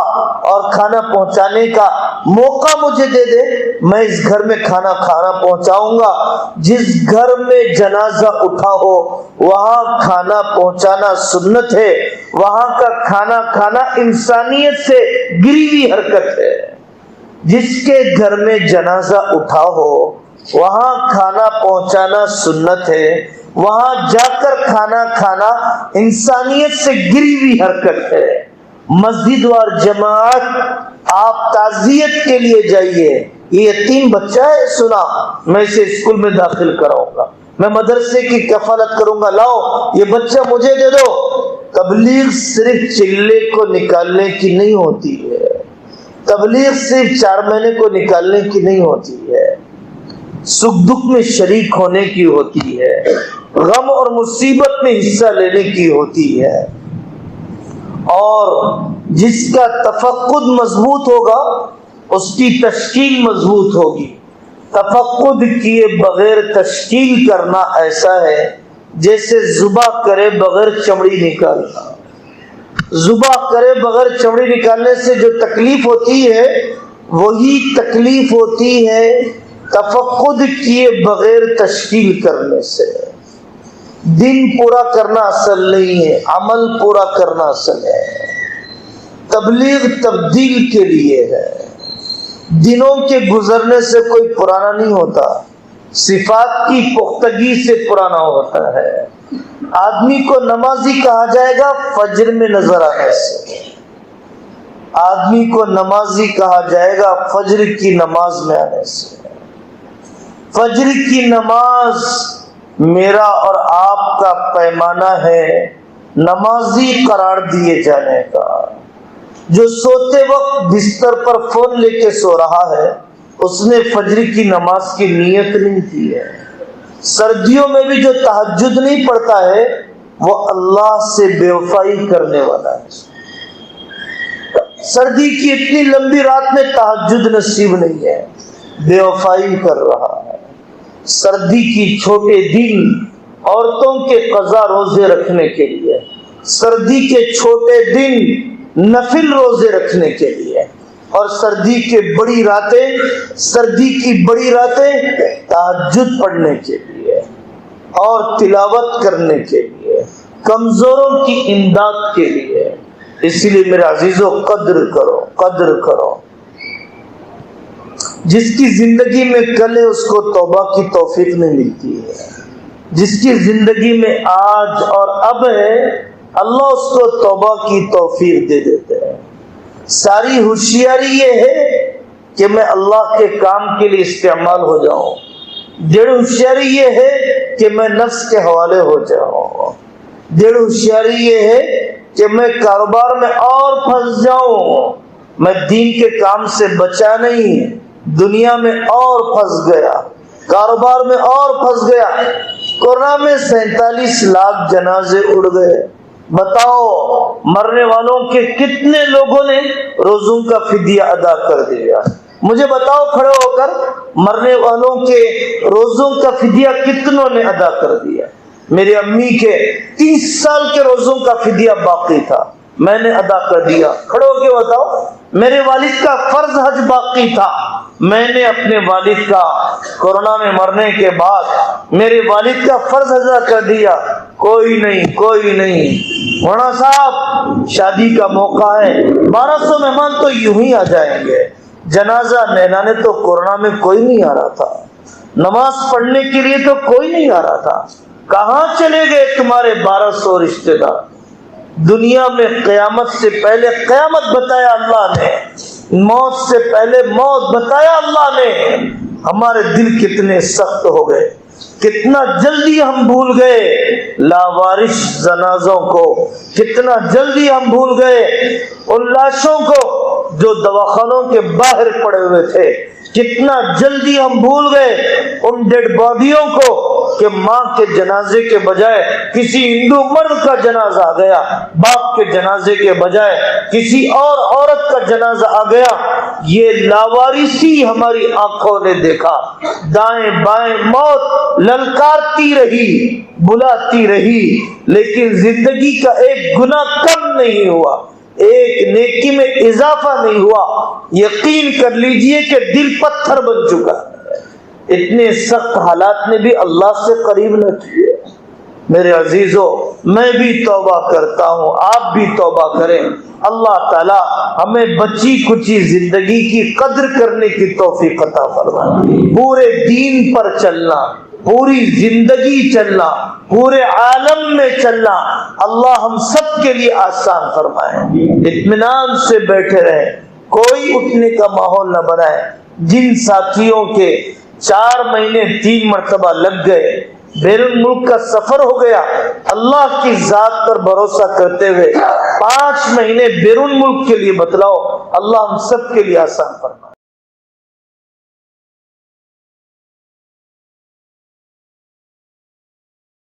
اور کھانا پہنچانے کا موقع مجھے دے دے، میں اس گھر میں کھانا پہنچاؤں گا۔ جس گھر میں جنازہ اٹھا ہو وہاں کھانا پہنچانا سنت ہے، وہاں کا کھانا کھانا انسانیت سے گری ہوئی حرکت ہے۔ جس کے گھر میں جنازہ اٹھا ہو وہاں کھانا پہنچانا سنت ہے، وہاں جا کر کھانا کھانا انسانیت سے گری ہوئی حرکت ہے۔ مسجد اور جماعت آپ تعزیت کے لیے جائیے، یہ یتیم بچہ ہے، سنا میں اسے اسکول میں داخل کراؤں گا، میں مدرسے کی کفالت کروں گا، لاؤ یہ بچہ مجھے دے دو۔ تبلیغ صرف چلے کو نکالنے کی نہیں ہوتی ہے، تبلیغ صرف 4 مہینے کو نکالنے کی نہیں ہوتی ہے، سکھ دکھ میں شریک ہونے کی ہوتی ہے، غم اور مصیبت میں حصہ لینے کی ہوتی ہے۔ اور جس کا تفقد مضبوط ہوگا اس کی تشکیل مضبوط ہوگی۔ تفقد کیے بغیر تشکیل کرنا ایسا ہے جیسے ذبح کرے بغیر چمڑی نکالنا۔ ذبح کرے بغیر چمڑی نکالنے سے جو تکلیف ہوتی ہے وہی تکلیف ہوتی ہے تفقد کیے بغیر تشکیل کرنے سے۔ دن پورا کرنا اصل نہیں ہے، عمل پورا کرنا اصل ہے۔ تبلیغ تبدیل کے لیے ہے، دنوں کے گزرنے سے کوئی پرانا نہیں ہوتا، صفات کی پختگی سے پرانا ہوتا ہے۔ آدمی کو نمازی کہا جائے گا فجر میں نظر آنے سے، آدمی کو نمازی کہا جائے گا فجر کی نماز میں آنے سے۔ فجر کی نماز میرا اور آپ کا پیمانہ ہے نمازی قرار دیے جانے کا۔ جو سوتے وقت بستر پر فون لے کے سو رہا ہے اس نے فجر کی نماز کی نیت نہیں کی ہے۔ سردیوں میں بھی جو تہجد نہیں پڑھتا ہے وہ اللہ سے بے وفائی کرنے والا ہے۔ سردی کی اتنی لمبی رات میں تہجد نصیب نہیں ہے، بے وفائی کر رہا ہے۔ سردی کی چھوٹے دن عورتوں کے قضا روزے رکھنے کے لیے، سردی کے چھوٹے دن نفل روزے رکھنے کے لیے، اور سردی کی بڑی راتیں تہجد پڑھنے کے لیے اور تلاوت کرنے کے لیے، کمزوروں کی امداد کے لیے۔ اسی لیے میرے عزیزو قدر کرو۔ جس کی زندگی میں کل ہے اس کو توبہ کی توفیق نہیں ملتی ہے، جس کی زندگی میں آج اور اب ہے اللہ اس کو توبہ کی توفیق دے دیتے ہیں۔ ساری ہوشیاری یہ ہے کہ میں اللہ کے کام کے لیے استعمال ہو جاؤں، ڈیڑھ ہوشیاری یہ ہے کہ میں نفس کے حوالے ہو جاؤں، ڈیڑھ ہوشیاری یہ ہے کہ میں کاروبار میں اور پھنس جاؤں، میں دین کے کام سے بچا نہیں، دنیا میں اور پھنس گیا، کاروبار میں اور پھنس گیا۔ کورونا میں 47 لاکھ جنازے اڑ گئے، بتاؤ مرنے والوں کے کتنے لوگوں نے روزوں کا فدیہ ادا کر دیا؟ مجھے بتاؤ کھڑے ہو کر، مرنے والوں کے روزوں کا فدیہ کتنوں نے ادا کر دیا؟ میری امی کے 30 سال کے روزوں کا فدیہ باقی تھا، میں نے ادا کر دیا۔ کھڑے ہو کے بتاؤ، میرے والد کا فرض حج باقی تھا، میں نے اپنے والد کا کورونا میں مرنے کے بعد میرے والد کا فرض ادا کر دیا۔ کوئی نہیں۔ مولانا صاحب شادی کا موقع ہے، 1200 مہمان تو یوں ہی آ جائیں گے، جنازہ نہلانے تو کورونا میں کوئی نہیں آ رہا تھا، نماز پڑھنے کے لیے تو کوئی نہیں آ رہا تھا، کہاں چلے گئے تمہارے 1200 رشتے دار؟ دنیا میں قیامت سے پہلے قیامت بتایا اللہ نے، موت سے پہلے موت بتایا اللہ نے، ہمارے دل کتنے سخت ہو گئے، کتنا جلدی ہم بھول گئے لاوارث جنازوں کو، کتنا جلدی ہم بھول گئے ان لاشوں کو جو دواخانوں کے باہر پڑے ہوئے تھے، کتنا جلدی ہم بھول گئے ان ڈیڈ باڈیوں کو کہ ماں کے جنازے کے بجائے کسی ہندو مرد کا جنازہ آ گیا، باپ کے جنازے کے بجائے کسی اور عورت کا جنازہ آ گیا۔ یہ لاوارثی ہماری آنکھوں نے دیکھا، دائیں بائیں موت للکارتی رہی، بلاتی رہی، لیکن زندگی کا ایک گناہ کم نہیں ہوا، ایک نیکی میں اضافہ نہیں ہوا۔ یقین کر لیجئے کہ دل پتھر بن چکا، اتنے سخت حالات نے بھی اللہ سے قریب نہ کیے۔ میرے عزیزو، میں بھی توبہ کرتا ہوں، آپ بھی توبہ کریں، اللہ تعالی ہمیں بچی کچی زندگی کی قدر کرنے کی توفیق عطا فرمائے، پورے دین پر چلنا، پوری زندگی چلنا، پورے عالم میں چلنا اللہ ہم سب کے لیے آسان فرمائے۔ اطمینان سے بیٹھے رہیں، کوئی اٹھنے کا ماحول نہ بنائے۔ جن ساتھیوں کے 4 مہینے 3 مرتبہ لگ گئے، بیرون ملک کا سفر ہو گیا، اللہ کی ذات پر بھروسہ کرتے ہوئے 5 مہینے بیرون ملک کے لیے بتلاؤ، اللہ ہم سب کے لیے آسان فرمائے۔